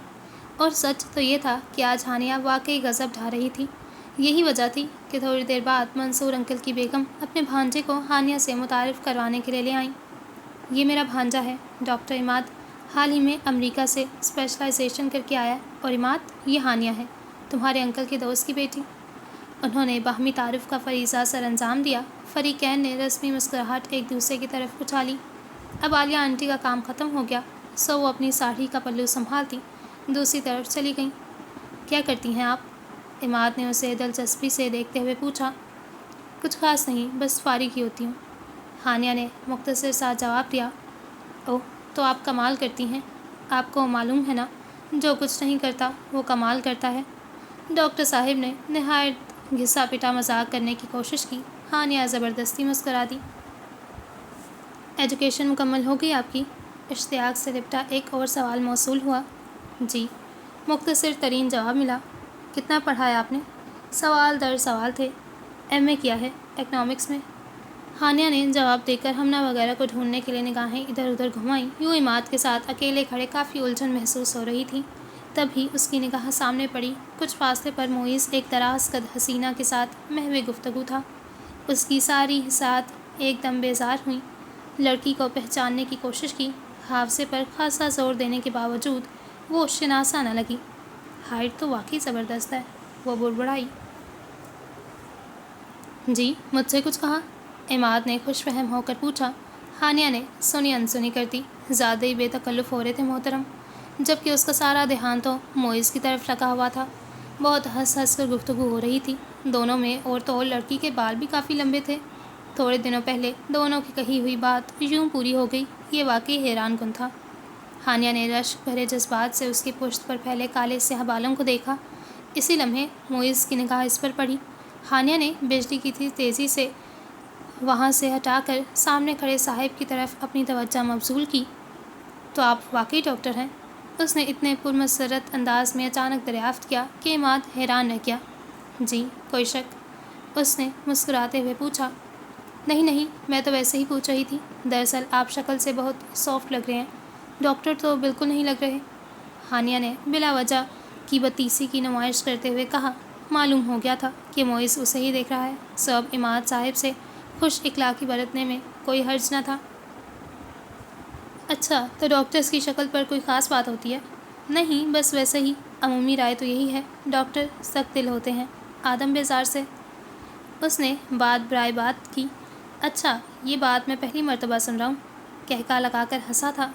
اور سچ تو یہ تھا کہ آج ہانیہ واقعی غضب ڈھا رہی تھی۔ یہی وجہ تھی کہ تھوڑی دیر بعد منصور انکل کی بیگم اپنے بھانجے کو ہانیہ سے متعارف کروانے کے لیے لے آئیں۔ یہ میرا بھانجا ہے، ڈاکٹر عماد، حال ہی میں امریکہ سے اسپیشلائزیشن کر کے آیا ہے، اور عماد، یہ ہانیہ ہے، تمہارے انکل کے دوست کی بیٹی۔ انہوں نے باہمی تعارف کا فریضہ سر انجام دیا۔ فریقین نے رسمی مسکراہٹ ایک دوسرے کی طرف اچھالی۔ اب عالیہ آنٹی کا کام ختم ہو گیا، سو وہ اپنی ساڑھی کا پلو سنبھالتی دوسری طرف چلی گئیں۔ کیا کرتی ہیں آپ؟ عماد نے اسے دلچسپی سے دیکھتے ہوئے پوچھا۔ کچھ خاص نہیں، بس فارغ ہی ہوتی ہوں، ہانیہ نے مختصر سا جواب دیا۔ اوہ، تو آپ کمال کرتی ہیں، آپ کو معلوم ہے نا، جو کچھ نہیں کرتا وہ کمال کرتا ہے۔ ڈاکٹر صاحب نے نہایت گھسا پٹا مذاق کرنے کی کوشش کی۔ ہانیہ زبردستی مسکرا دی۔ ایجوکیشن مکمل ہو گئی آپ کی؟ اشتیاق سے لپٹا ایک اور سوال موصول ہوا۔ جی، مختصر ترین جواب ملا۔ کتنا پڑھا ہے آپ نے؟ سوال در سوال تھے۔ ایم اے کیا ہے، اکنامکس میں۔ ہانیہ نے جواب دے کر ہمنہ وغیرہ کو ڈھونڈنے کے لیے نگاہیں ادھر ادھر گھمائیں۔ یوں عماد کے ساتھ اکیلے کھڑے کافی الجھن محسوس ہو رہی تھی۔ تبھی اس کی نگاہ سامنے پڑی۔ کچھ فاصلے پر معیز ایک دراز قد حسینہ کے ساتھ محو گفتگو تھا۔ اس کی ساری حسات ایک دم بیزار ہوئیں۔ لڑکی کو پہچاننے کی کوشش کی، حافظے پر خاصا زور دینے کے باوجود وہ شناسہ نہ لگی۔ ہائٹ تو واقعی زبردست ہے، وہ بڑبڑائی۔ جی، مجھ سے کچھ کہا؟ عماد نے خوش فہم ہو کر پوچھا۔ ہانیہ نے سنی انسنی کر دی۔ زیادہ ہی بے تکلف ہو رہے تھے محترم، جبکہ اس کا سارا دھیان تو معیز کی طرف لگا ہوا تھا۔ بہت ہنس ہنس کر گفتگو ہو رہی تھی دونوں میں، اور تو اور لڑکی کے بال بھی کافی لمبے تھے۔ تھوڑے دنوں پہلے دونوں کی کہی ہوئی بات یوں پوری ہو گئی، یہ واقعی حیران کن تھا۔ ہانیہ نے رشک بھرے جذبات سے اس کی پشت پر پھیلے کالے سیاہ بالوں کو دیکھا۔ اسی لمحے معیز کی نگاہ اس پر پڑی۔ ہانیہ نے بجلی کی تیزی سے وہاں سے ہٹا کر سامنے کھڑے صاحب کی طرف اپنی توجہ مبذول کی۔ تو آپ واقعی ڈاکٹر ہیں؟ اس نے اتنے پرمسرت انداز میں اچانک دریافت کیا کہ عماد حیران رہ گیا۔ جی، کوئی شک؟ اس نے مسکراتے ہوئے پوچھا۔ نہیں نہیں، میں تو ویسے ہی پوچھ رہی تھی، دراصل آپ شکل سے بہت سافٹ لگ رہے ہیں، ڈاکٹر تو بالکل نہیں لگ رہے۔ ہانیہ نے بلا وجہ کی بدتیسی کی نمائش کرتے ہوئے کہا۔ معلوم ہو گیا تھا کہ معیز اسے ہی دیکھ رہا ہے، سو اب عماد صاحب سے خوش اخلاقی برتنے میں کوئی حرج نہ تھا۔ اچھا، تو ڈاکٹرز کی شکل پر کوئی خاص بات ہوتی ہے؟ نہیں، بس ویسے ہی، عمومی رائے تو یہی ہے، ڈاکٹر سخت دل ہوتے ہیں، آدم بیزار سے۔ اس نے بات برائے بات کی۔ اچھا، یہ بات میں پہلی مرتبہ سن رہا ہوں۔ کہکہا لگا کر ہنسا تھا۔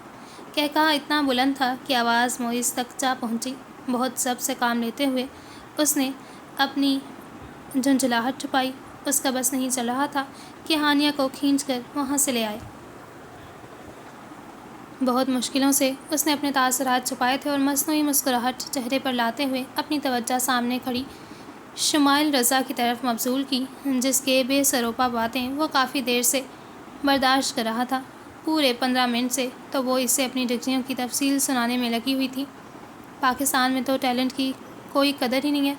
کہکہا اتنا بلند تھا کہ آواز معیز تک جا پہنچی۔ بہت ضبط سے کام لیتے ہوئے اس نے اپنی جھنجھلاہٹ چھپائی۔ اس کا بس نہیں چل رہا تھا کہ ہانیہ کو کھینچ کر وہاں سے لے آئے۔ بہت مشکلوں سے اس نے اپنے تاثرات چھپائے تھے، اور مصنوعی مسکراہٹ چہرے پر لاتے ہوئے اپنی توجہ سامنے کھڑی شمائل رضا کی طرف مبذول کی، جس کے بے سروپا باتیں وہ کافی دیر سے برداشت کر رہا تھا۔ پورے 15 منٹ سے تو وہ اسے اپنی ڈگریوں کی تفصیل سنانے میں لگی ہوئی تھی۔ پاکستان میں تو ٹیلنٹ کی کوئی قدر ہی نہیں ہے،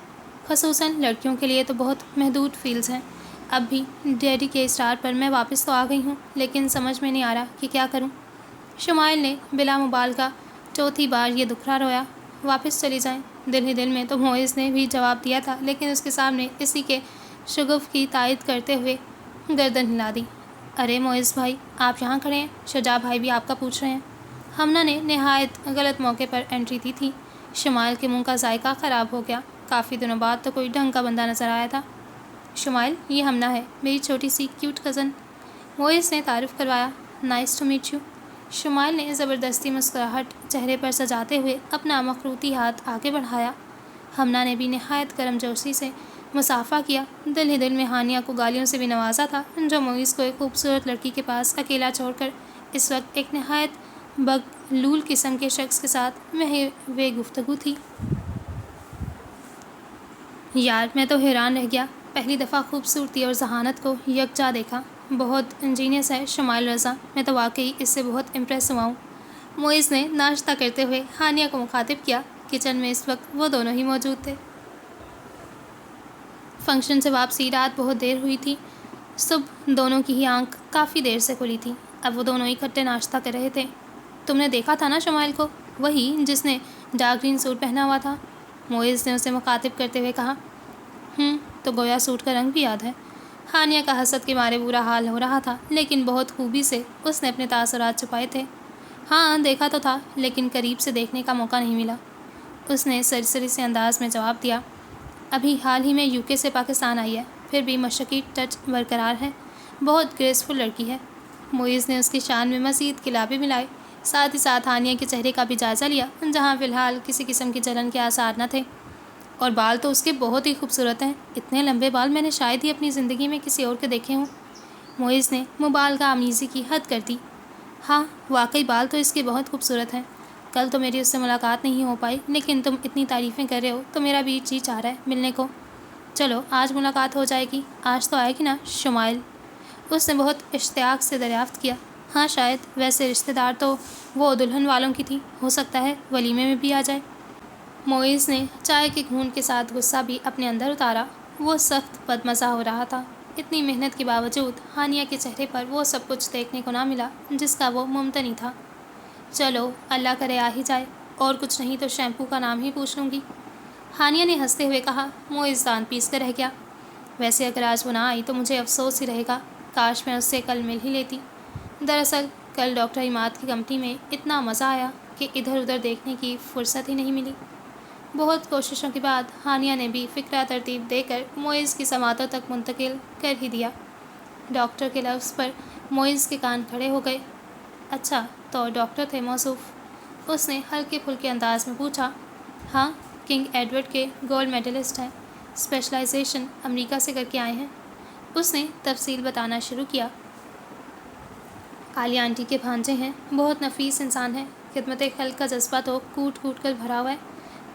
خصوصاً لڑکیوں کے لیے تو بہت محدود فیلڈز ہیں۔ اب بھی ڈیڈی کے اصرار پر میں واپس تو آ گئی ہوں، لیکن سمجھ میں نہیں آ رہا کہ کیا کروں۔ شمائل نے بلا مبالغہ چوتھی بار یہ دکھڑا رویا۔ واپس چلی جائیں؟ دل ہی دل میں تو معیز نے بھی جواب دیا تھا، لیکن اس کے سامنے اسی کے شگف کی تائید کرتے ہوئے گردن ہلا دی۔ ارے معیز بھائی، آپ یہاں کھڑے ہیں، شجاع بھائی بھی آپ کا پوچھ رہے ہیں۔ ہمنہ نے نہایت غلط موقع پر انٹری دی تھی۔ شمائل کے منہ کا ذائقہ خراب ہو گیا۔ کافی دنوں بعد تو کوئی ڈھنگ کا بندہ نظر آیا تھا۔ شمائل، یہ ہمنہ ہے، میری چھوٹی سی کیوٹ کزن، معیز نے تعارف کروایا۔ Nice to meet you. Shumail نے زبردستی مسکراہٹ چہرے پر سجاتے ہوئے اپنا مخروطی ہاتھ آگے بڑھایا۔ ہمنہ نے بھی نہایت گرم جوشی سے مصافحہ کیا۔ دل ہی دل میں ہانیہ کو گالیوں سے بھی نوازا تھا، جو معیز کو ایک خوبصورت لڑکی کے پاس اکیلا چھوڑ کر اس وقت ایک نہایت بغلول قسم کے شخص کے ساتھ محو گفتگو تھی۔ یار، میں تو حیران رہ گیا، پہلی دفعہ خوبصورتی اور ذہانت کو یکجا دیکھا۔ بہت انجینئس ہے شمائل رضا، میں تو واقعی اس سے بہت امپریس ہوا ہوں۔ معیز نے ناشتہ کرتے ہوئے ہانیہ کو مخاطب کیا۔ کچن میں اس وقت وہ دونوں ہی موجود تھے۔ فنکشن سے واپسی رات بہت دیر ہوئی تھی۔ صبح دونوں کی ہی آنکھ کافی دیر سے کھلی تھی۔ اب وہ دونوں اکٹھے ناشتہ کر رہے تھے۔ تم نے دیکھا تھا نا شمائل کو، وہی جس نے ڈارک گرین سوٹ پہنا ہوا تھا؟ معیز نے اسے مخاطب کرتے ہوئے کہا۔ تو گویا سوٹ کا رنگ بھی یاد ہے۔ ہانیہ کا حسد کے مارے برا حال ہو رہا تھا، لیکن بہت خوبی سے اس نے اپنے تاثرات چھپائے تھے۔ ہاں دیکھا تو تھا، لیکن قریب سے دیکھنے کا موقع نہیں ملا، اس نے سرسری سے انداز میں جواب دیا۔ ابھی حال ہی میں UK سے پاکستان آئی ہے، پھر بھی مشرقی ٹچ برقرار ہے، بہت گریسفل لڑکی ہے۔ معیز نے اس کی شان میں مزید کلابے ملائے، ساتھ ہی ساتھ ہانیہ کے چہرے کا بھی جائزہ لیا، جہاں فی الحال کسی قسم کی جلن کے آثار نہ تھے۔ اور بال تو اس کے بہت ہی خوبصورت ہیں، اتنے لمبے بال میں نے شاید ہی اپنی زندگی میں کسی اور کے دیکھے ہوں۔ معیز نے مبالغہ آمیزی کی حد کر دی۔ ہاں واقعی بال تو اس کے بہت خوبصورت ہیں۔ کل تو میری اس سے ملاقات نہیں ہو پائی، لیکن تم اتنی تعریفیں کر رہے ہو تو میرا بھی جی چاہ رہا ہے ملنے کو۔ چلو آج ملاقات ہو جائے گی، آج تو آئے گی نا شمائل؟ اس نے بہت اشتیاق سے دریافت کیا۔ ہاں شاید، ویسے رشتہ دار تو وہ دلہن والوں کی تھی، ہو سکتا ہے ولیمے میں بھی آ جائے۔ معیز نے چائے کے گھونٹ کے ساتھ غصہ بھی اپنے اندر اتارا، وہ سخت بدمزہ ہو رہا تھا۔ اتنی محنت کے باوجود ہانیہ کے چہرے پر وہ سب کچھ دیکھنے کو نہ ملا جس کا وہ ممتنی تھا۔ چلو اللہ کرے آ ہی جائے، اور کچھ نہیں تو شیمپو کا نام ہی پوچھ لوں گی، ہانیہ نے ہنستے ہوئے کہا۔ معیز دان پیس کر رہ گیا۔ ویسے اگر آج وہ نہ آئی تو مجھے افسوس ہی رہے گا، کاش میں اس سے کل مل ہی لیتی۔ دراصل کل ڈاکٹر عماد کی کمپنی میں اتنا مزہ آیا کہ ادھر ادھر دیکھنے کی فرصت ہی نہیں ملی۔ بہت کوششوں کے بعد ہانیہ نے بھی فکرہ ترتیب دے کر معیز کی سماعتوں تک منتقل کر ہی دیا۔ ڈاکٹر کے لفظ پر معیز کے کان کھڑے ہو گئے۔ اچھا تو ڈاکٹر تھے موصوف؟ اس نے ہلکے پھلکے انداز میں پوچھا۔ ہاں، کنگ ایڈورڈ کے گولڈ میڈلسٹ ہیں، اسپیشلائزیشن امریکہ سے کر کے آئے ہیں۔ اس نے تفصیل بتانا شروع کیا۔ عالیہ آنٹی کے بھانجے ہیں، بہت نفیس انسان ہیں، خدمت خلق کا جذبہ تو کوٹ کوٹ کر بھرا ہوا ہے۔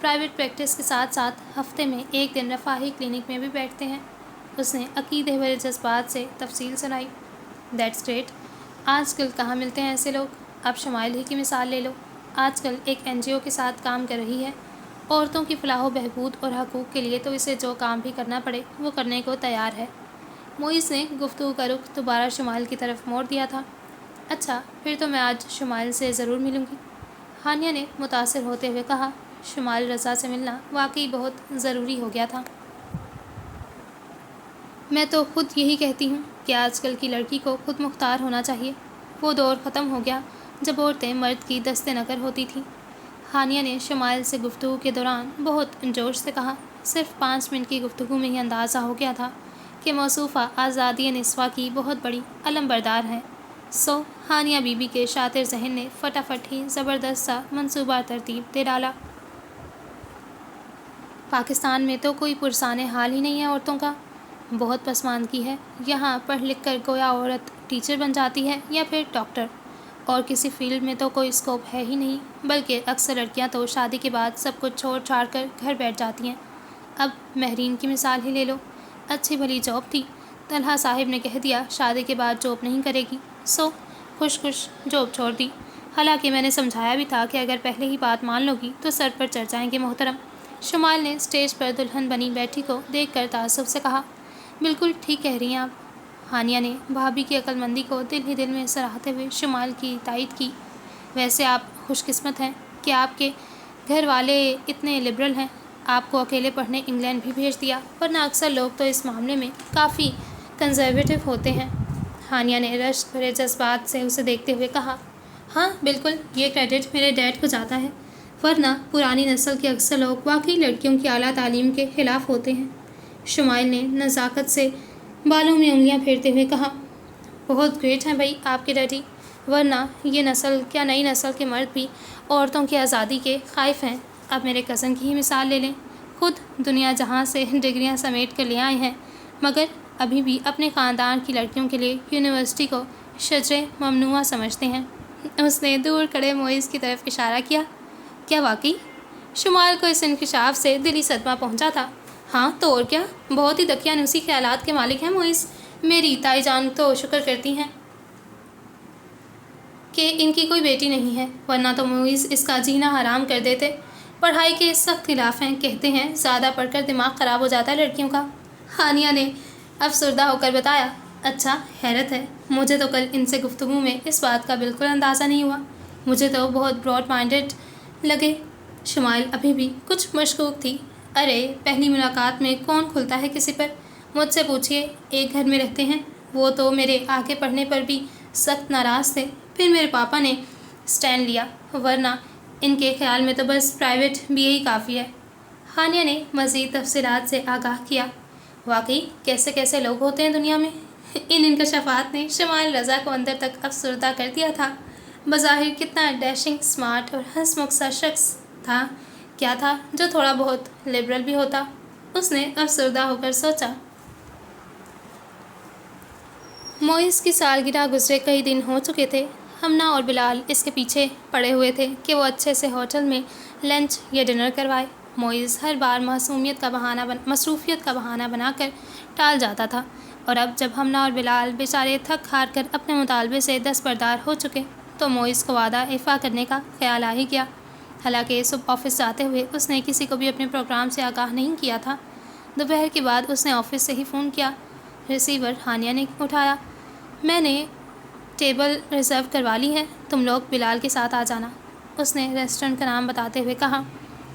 پرائیویٹ پریکٹس کے ساتھ ساتھ ہفتے میں ایک دن رفاہی کلینک میں بھی بیٹھتے ہیں۔ اس نے عقیدے بھرے جذبات سے تفصیل سنائی۔ دیٹس گریٹ، آج کل کہاں ملتے ہیں ایسے لوگ؟ اب شمائل ہی کی مثال لے لو، آج کل ایک NGO کے ساتھ کام کر رہی ہے، عورتوں کی فلاح و بہبود اور حقوق کے لیے، تو اسے جو کام بھی کرنا پڑے وہ کرنے کو تیار ہے۔ معیز نے گفتگو کا رخ دوبارہ شمائل کی طرف موڑ دیا تھا۔ اچھا پھر تو میں آج شمائل سے ضرور ملوں گی، ہانیہ نے متاثر ہوتے ہوئے کہا۔ شمائل رضا سے ملنا واقعی بہت ضروری ہو گیا تھا۔ میں تو خود یہی کہتی ہوں کہ آج کل کی لڑکی کو خود مختار ہونا چاہیے، وہ دور ختم ہو گیا جب عورتیں مرد کی دست نگر ہوتی تھیں۔ ہانیہ نے شمائل سے گفتگو کے دوران بہت جوش سے کہا۔ صرف 5 منٹ کی گفتگو میں ہی اندازہ ہو گیا تھا کہ موصوفہ آزادی نسواں کی بہت بڑی علم بردار ہے۔ ہانیہ بی بی کے شاطر ذہن نے فٹافٹ ہی زبردست سا منصوبہ ترتیب دے ڈالا۔ پاکستان میں تو کوئی پرسان حال ہی نہیں ہے عورتوں کا، بہت پسماندگی ہے۔ یہاں پڑھ لکھ کر گویا عورت ٹیچر بن جاتی ہے یا پھر ڈاکٹر، اور کسی فیلڈ میں تو کوئی اسکوپ ہے ہی نہیں، بلکہ اکثر لڑکیاں تو شادی کے بعد سب کچھ چھوڑ چھاڑ کر گھر بیٹھ جاتی ہیں۔ اب مہرین کی مثال ہی لے لو، اچھی بھلی جاب تھی، طلحہ صاحب نے کہہ دیا شادی کے بعد جاب نہیں کرے گی، خوش جاب چھوڑ دی۔ حالانکہ میں نے سمجھایا بھی تھا کہ اگر پہلے ہی بات مان لو گی تو سر پر چڑھ جائیں گے محترم۔ شمائل نے اسٹیج پر دلہن بنی بیٹھی کو دیکھ کر تعصب سے کہا۔ بالکل ٹھیک کہہ رہی ہیں آپ، ہانیہ نے بھابھی کی عقل مندی کو دل ہی دل میں سراہتے ہوئے شمائل کی تائید کی۔ ویسے آپ خوش قسمت ہیں کہ آپ کے گھر والے اتنے لبرل ہیں، آپ کو اکیلے پڑھنے انگلینڈ بھی بھیج دیا، ورنہ اکثر لوگ تو اس معاملے میں کافی کنزرویٹو ہوتے ہیں۔ ہانیہ نے رشک بھرے جذبات سے اسے دیکھتے ہوئے کہا۔ ہاں بالکل، یہ کریڈٹ میرے ڈیڈ کو جاتا ہے، ورنہ پرانی نسل کے اکثر لوگ واقعی لڑکیوں کی اعلیٰ تعلیم کے خلاف ہوتے ہیں۔ شمائل نے نزاکت سے بالوں میں انگلیاں پھیرتے ہوئے کہا۔ بہت گریٹ ہیں بھائی آپ کے ڈیڈی، ورنہ یہ نسل کیا نئی نسل کے مرد بھی عورتوں کی آزادی کے خائف ہیں۔ اب میرے کزن کی ہی مثال لے لیں، خود دنیا جہاں سے ڈگریاں سمیٹ کر لے آئے ہیں، مگر ابھی بھی اپنے خاندان کی لڑکیوں کے لیے یونیورسٹی کو شجرے ممنوعہ سمجھتے ہیں۔ اس نے دور کھڑے معیز کی طرف اشارہ کیا۔ کیا واقعی؟ شمائل کو اس انکشاف سے دلی صدمہ پہنچا تھا۔ ہاں تو اور کیا، بہت ہی دقیانوسی خیالات کے مالک ہیں معیز، میری تائی جان تو شکر کرتی ہیں کہ ان کی کوئی بیٹی نہیں ہے، ورنہ تو معیز اس کا جینا حرام کر دیتے۔ پڑھائی کے سخت خلاف ہیں، کہتے ہیں زیادہ پڑھ کر دماغ خراب ہو جاتا ہے لڑکیوں کا۔ ہانیہ نے افسردہ ہو کر بتایا۔ اچھا، حیرت ہے، مجھے تو کل ان سے گفتگو میں اس بات کا بالکل اندازہ نہیں ہوا۔ مجھے تو بہت براڈ مائنڈڈ لگے۔ شمائل ابھی بھی کچھ مشکوک تھی۔ ارے پہلی ملاقات میں کون کھلتا ہے کسی پر؟ مجھ سے پوچھیے، ایک گھر میں رہتے ہیں۔ وہ تو میرے آگے پڑھنے پر بھی سخت ناراض تھے، پھر میرے پاپا نے اسٹینڈ لیا، ورنہ ان کے خیال میں تو بس پرائیویٹ بی اے ہی کافی ہے۔ ہانیہ نے مزید تفصیلات سے آگاہ کیا۔ واقعی کیسے کیسے لوگ ہوتے ہیں دنیا میں۔ ان انکشافات نے شمائل رضا کو اندر تک افسردہ کر دیا تھا۔ بظاہر کتنا ڈیشنگ، اسمارٹ اور ہنس مکھ سا شخص تھا، کیا تھا جو تھوڑا بہت لبرل بھی ہوتا؟ اس نے افسردہ ہو کر سوچا۔ معیز کی سالگرہ گزرے کئی دن ہو چکے تھے۔ ہمنا اور بلال اس کے پیچھے پڑے ہوئے تھے کہ وہ اچھے سے ہوٹل میں لنچ یا ڈنر کروائے۔ معیز ہر بار مصروفیت کا بہانہ بنا کر ٹال جاتا تھا، اور اب جب ہمنا اور بلال بیچارے تھک ہار کر اپنے مطالبے سے دستبردار ہو چکے تو معیز کو وعدہ ایفا کرنے کا خیال آ ہی گیا۔ حالانکہ صبح آفس جاتے ہوئے اس نے کسی کو بھی اپنے پروگرام سے آگاہ نہیں کیا تھا۔ دوپہر کے بعد اس نے آفس سے ہی فون کیا۔ ریسیور ہانیہ نے اٹھایا۔ میں نے ٹیبل ریزرو کروا لی ہے، تم لوگ بلال کے ساتھ آ جانا، اس نے ریسٹورنٹ کا نام بتاتے ہوئے کہا۔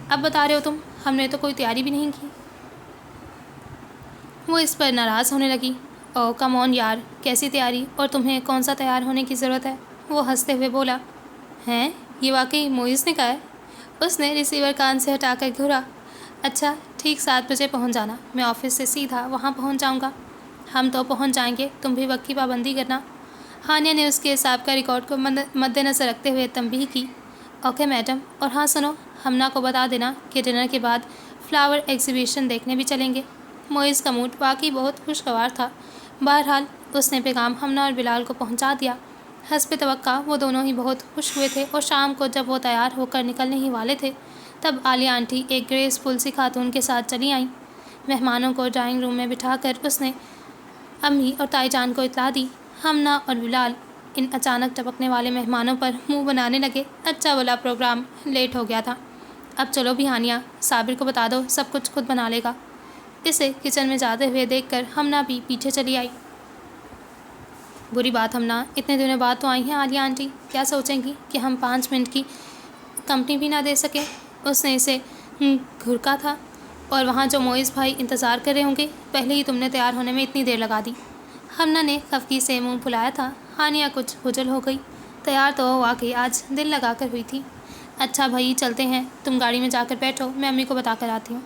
اب بتا رہے ہو تم، ہم نے تو کوئی تیاری بھی نہیں کی۔ وہ اس پر ناراض ہونے لگی۔ او کم آن یار، کیسی تیاری، اور تمہیں کون سا تیار ہونے کی ضرورت ہے؟ وہ ہنستے ہوئے بولا۔ ہیں، یہ واقعی معیز نے کہا ہے؟ اس نے ریسیور کان سے ہٹا کر گھورا۔ اچھا، ٹھیک 7 بجے پہنچ جانا، میں آفس سے سیدھا وہاں پہنچ جاؤں گا۔ ہم تو پہنچ جائیں گے، تم بھی وقت کی پابندی کرنا۔ ہانیہ نے اس کے حساب کا ریکارڈ کو مد نظر رکھتے ہوئے تنبیہ کی۔ اوکے میڈم، اور ہاں سنو، ہمنا کو بتا دینا کہ ڈنر کے بعد فلاور ایگزیبیشن دیکھنے بھی چلیں گے۔ معیز کا موڈ واقعی بہت خوشگوار تھا۔ بہرحال اس نے پیغام ہمنا اور بلال کو پہنچا دیا۔ حسب توقع وہ دونوں ہی بہت خوش ہوئے تھے، اور شام کو جب وہ تیار ہو کر نکلنے ہی والے تھے تب عالیہ آنٹی ایک گریس فل سی خاتون کے ساتھ چلی آئیں۔ مہمانوں کو ڈرائنگ روم میں بٹھا کر اس نے امی اور تائی جان کو اطلاع دی۔ ہمنا اور بلال ان اچانک ٹپکنے والے مہمانوں پر منہ بنانے لگے۔ اچھا بھلا پروگرام لیٹ ہو گیا تھا۔ اب چلو بھی ہانیہ، صابر کو بتا دو، سب کچھ خود بنا لے گا۔ اسے کچن میں جاتے ہوئے دیکھ کر ہمنا بھی پیچھے چلی آئی۔ بری بات ہمنا، اتنے دنوں بعد تو آئی ہیں عالیہ آنٹی، کیا سوچیں گی کہ ہم 5 منٹ کی کمپنی بھی نہ دے سکے؟ اس نے اسے گھرکا تھا۔ اور وہاں جو معیز بھائی انتظار کر رہے ہوں گے، پہلے ہی تم نے تیار ہونے میں اتنی دیر لگا دی۔ ہمنا نے خفگی سے منہ پھلایا تھا۔ ہانیہ کچھ خجل ہو گئی۔ تیار تو واقعی آج دل لگا کر ہوئی تھی۔ اچھا بھائی چلتے ہیں، تم گاڑی میں جا کر بیٹھو، میں امی کو بتا کر آتی ہوں،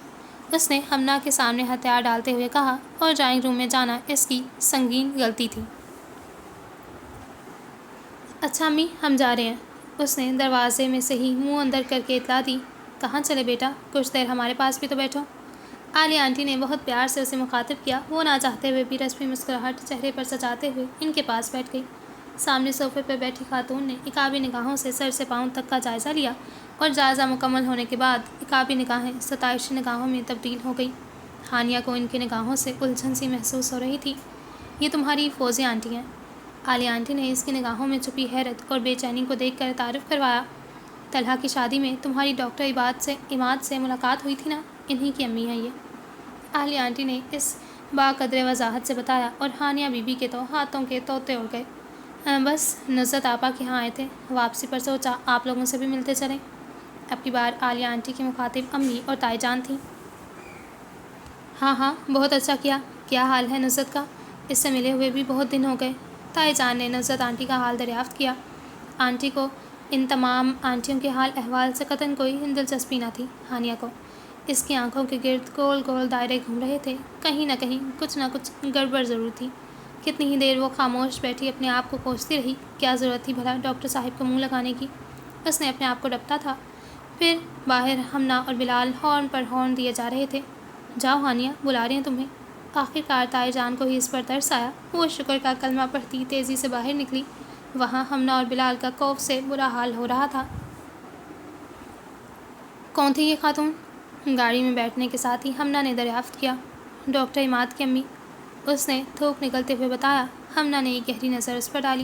اس نے ہمنا کے سامنے ہتھیار ڈالتے ہوئے کہا، اور ڈرائنگ روم میں جانا اس کی سنگین غلطی تھی۔ اچھا امی، ہم جا رہے ہیں، اس نے دروازے میں سے ہی منہ اندر کر کے اطلاع دی۔ کہاں چلے بیٹا، کچھ دیر ہمارے پاس بھی تو بیٹھو۔ عالیہ آنٹی نے بہت پیار سے اسے مخاطب کیا۔ وہ نہ چاہتے ہوئے بھی رسمی مسکراہٹ چہرے پر سجاتے ہوئے ان کے پاس بیٹھ گئی۔ سامنے صوفے پر بیٹھی خاتون نے عقابی نگاہوں سے سر سے پاؤں تک کا جائزہ لیا، اور جائزہ مکمل ہونے کے بعد عقابی نگاہیں ستائشی نگاہوں میں تبدیل ہو گئی۔ ہانیہ کو ان کی نگاہوں سے الجھن سی محسوس ہو رہی تھی۔ یہ تمہاری فوزی آنٹی ہیں، عالیہ آنٹی نے اس کی نگاہوں میں چھپی حیرت اور بے چینی کو دیکھ کر تعارف کروایا۔ طلحہ کی شادی میں تمہاری ڈاکٹر عماد سے ملاقات ہوئی تھی نا، انہی کی امی ہیں یہ، عالیہ آنٹی نے اس باقدر وضاحت سے بتایا، اور ہانیہ بی بی کے تو ہاتھوں کے طوطے اڑ گئے۔ بس نصرت آپا کے ہاں آئے تھے، واپسی پر سوچا آپ لوگوں سے بھی ملتے چلیں۔ اب کی بار عالیہ آنٹی کی مخاطب امی اور تائی جان تھیں۔ ہاں ہاں، بہت اچھا کیا۔ کیا حال ہے نصرت کا؟ اس سے ملے ہوئے بھی بہت دن ہو گئے۔ تائی جان نے نصرت آنٹی کا حال دریافت کیا۔ آنٹی کو ان تمام آنٹیوں کے حال احوال سے قطعاً کوئی دلچسپی نہ تھی۔ ہانیہ کو اس کی آنکھوں کے گرد گول گول دائرے گھوم رہے تھے، کہیں نہ کچھ گڑبڑ ضرور تھی۔ کتنی ہی دیر وہ خاموش بیٹھی اپنے آپ کو کوستی رہی۔ کیا ضرورت تھی بھلا ڈاکٹر صاحب کو منہ لگانے کی؟ اس نے اپنے آپ کو ڈپٹا تھا۔ پھر باہر ہمنا اور بلال ہارن پر ہارن دیے جا رہے تھے۔ جاؤ ہانیہ، بلا رہے ہیں تمہیں۔ آخرکار تائی جان کو ہی اس پر ترس آیا۔ وہ شکر کا کلمہ پڑھتی تیزی سے باہر نکلی۔ وہاں ہمنا اور بلال کا خوف سے برا حال ہو رہا تھا۔ کون تھی یہ خاتون؟ گاڑی میں بیٹھنے کے ساتھ ہی ہمنا نے دریافت کیا۔ ڈاکٹر عماد کی امی، اس نے تھوک نکلتے ہوئے بتایا۔ ہمنا نے ایک گہری نظر اس پر ڈالی۔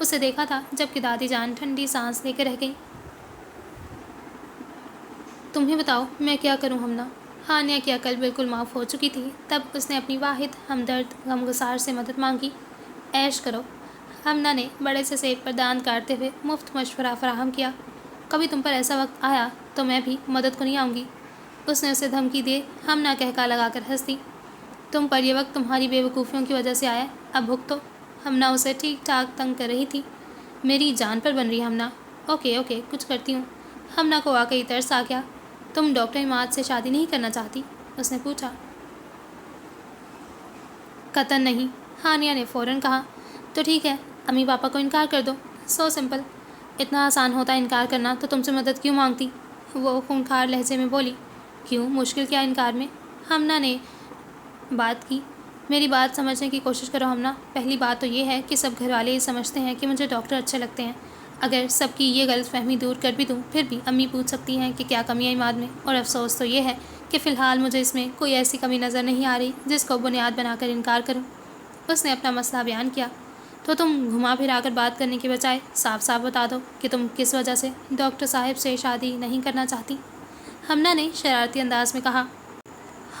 اسے دیکھا تھا، جبکہ دادی جان ٹھنڈی سانس لے کے رہ گئی۔ تمہیں بتاؤ میں کیا کروں ہمنا؟ ہانیہ کی عقل بالکل معاف ہو چکی تھی۔ تب اس نے اپنی واحد ہمدرد غمگسار سے مدد مانگی۔ عیش کرو۔ ہمنا نے بڑے سے سیب پر دانت کاٹتے ہوئے مفت مشورہ فراہم کیا۔ کبھی تم پر ایسا وقت آیا تو میں بھی مدد کو نہیں آؤں گی۔ اس نے اسے دھمکی دی۔ ہمنا کہکا لگا کر ہنس دی۔ تم پر یہ وقت تمہاری بے وقوفیوں کی وجہ سے آیا، اب بھگتو۔ ہمنا اسے ٹھیک ٹھاک تنگ کر رہی تھی۔ میری جان پر بن رہی ہمنا۔ اوکے کچھ کرتی ہوں۔ ہمنا کو واقعی ترس آ گیا۔ تم ڈاکٹر عماد سے شادی نہیں کرنا چاہتی؟ اس نے پوچھا۔ قطعاً نہیں، ہانیہ نے فوراً کہا۔ تو ٹھیک ہے، امی پاپا کو انکار کر دو۔ So simple. اتنا آسان ہوتا ہے انکار کرنا تو تم سے مدد کیوں مانگتی؟ وہ خونخوار لہجے میں بولی۔ کیوں، مشکل کیا انکار میں؟ ہمنا نے بات کی۔ میری بات سمجھنے کی کوشش کرو ہمنا۔ پہلی بات تو یہ ہے کہ سب گھر والے یہ سمجھتے ہیں کہ مجھے ڈاکٹر اچھے لگتے ہیں۔ اگر سب کی یہ غلط فہمی دور کر بھی دوں پھر بھی امی پوچھ سکتی ہیں کہ کیا کمی ہے عماد میں، اور افسوس تو یہ ہے کہ فی الحال مجھے اس میں کوئی ایسی کمی نظر نہیں آ رہی جس کو بنیاد بنا کر انکار کروں۔ اس نے اپنا مسئلہ بیان کیا۔ تو تم گھما پھرا کر بات کرنے کے بجائے صاف صاف بتا دو کہ تم کس وجہ سے ڈاکٹر صاحب سے شادی نہیں کرنا چاہتی۔ ہمنا نے شرارتی انداز میں کہا۔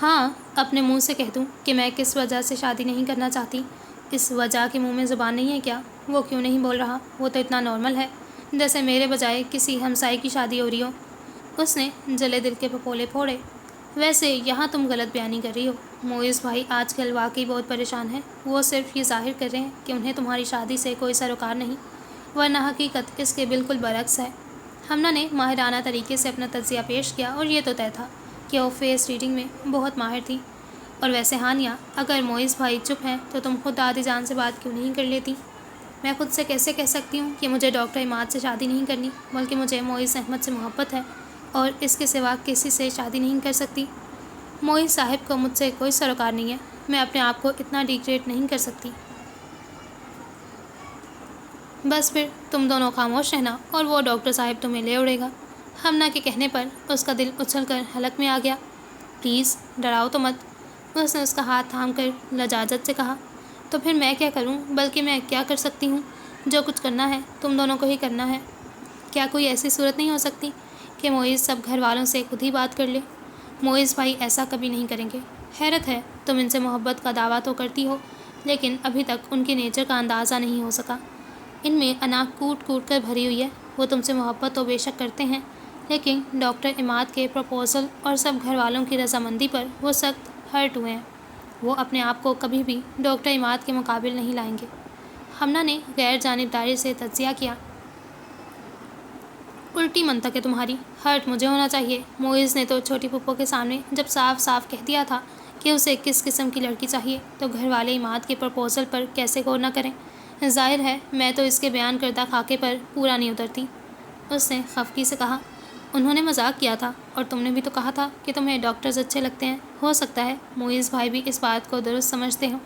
ہاں، اپنے منہ سے کہہ دوں کہ میں کس وجہ سے شادی نہیں کرنا چاہتی؟ اس وجہ کے منہ میں زبان نہیں ہے کیا؟ وہ کیوں نہیں بول رہا؟ وہ تو اتنا نارمل ہے جیسے میرے بجائے کسی ہمسائے کی شادی ہو رہی ہو۔ اس نے جلے دل کے پھپولے پھوڑے۔ ویسے یہاں تم غلط بیانی کر رہی ہو۔ معیز بھائی آج کل واقعی بہت پریشان ہیں۔ وہ صرف یہ ظاہر کر رہے ہیں کہ انہیں تمہاری شادی سے کوئی سروکار نہیں، ورنہ حقیقت اس کے بالکل برعکس ہے۔ ہمنا نے ماہرانہ طریقے سے اپنا تجزیہ پیش کیا اور یہ تو طے تھا کہ وہ فیس ریڈنگ میں بہت ماہر تھی۔ اور ویسے ہانیہ، اگر معیز بھائی چپ ہیں تو تم خود دادی جان سے بات کیوں نہیں کر لیتی؟ میں خود سے کیسے کہہ سکتی ہوں کہ مجھے ڈاکٹر عماد سے شادی نہیں کرنی، بلکہ مجھے معیز احمد سے محبت ہے اور اس کے سوا کسی سے شادی نہیں کر سکتی۔ معیز صاحب کو مجھ سے کوئی سروکار نہیں ہے، میں اپنے آپ کو اتنا ڈیگریڈ نہیں کر سکتی۔ بس پھر تم دونوں خاموش رہنا اور وہ ڈاکٹر صاحب تمہیں لے اڑے گا۔ ہمنا کے کہنے پر اس کا دل اچھل کر حلق میں آ گیا۔ پلیز ڈراؤ تو مت، اس نے اس کا ہاتھ تھام کر لجاجت سے کہا۔ تو پھر میں کیا کروں؟ بلکہ میں کیا کر سکتی ہوں؟ جو کچھ کرنا ہے تم دونوں کو ہی کرنا ہے۔ کیا کوئی ایسی صورت نہیں ہو سکتی کہ معیز سب گھر والوں سے خود ہی بات کر لے؟ معیز بھائی ایسا کبھی نہیں کریں گے۔ حیرت ہے، تم ان سے محبت کا دعویٰ تو کرتی ہو لیکن ابھی تک ان کے نیچر کا اندازہ نہیں ہو سکا۔ ان میں انا کوٹ کوٹ کر بھری ہوئی ہے۔ وہ تم سے محبت تو بے شک کرتے ہیں لیکن ڈاکٹر عماد کے پروپوزل اور سب گھر والوں کی رضامندی پر وہ سخت ہرٹ ہوئے ہیں۔ وہ اپنے آپ کو کبھی بھی ڈاکٹر عماد کے مقابل نہیں لائیں گے۔ ہمنا نے غیر جانبداری سے تجزیہ کیا۔ الٹی منطق ہے تمہاری، ہرٹ مجھے ہونا چاہیے۔ معیز نے تو چھوٹی پھپھو کے سامنے جب صاف صاف کہہ دیا تھا کہ اسے کس قسم کی لڑکی چاہیے تو گھر والے عماد کے پروپوزل پر کیسے غور نہ کریں؟ ظاہر ہے میں تو اس کے بیان کردہ خاکے پر پورا نہیں اترتی۔ اس نے خفگی سے کہا۔ انہوں نے مذاق کیا تھا اور تم نے بھی تو کہا تھا کہ تمہیں ڈاکٹرز اچھے لگتے ہیں۔ ہو سکتا ہے معیز بھائی بھی اس بات کو درست سمجھتے ہوں۔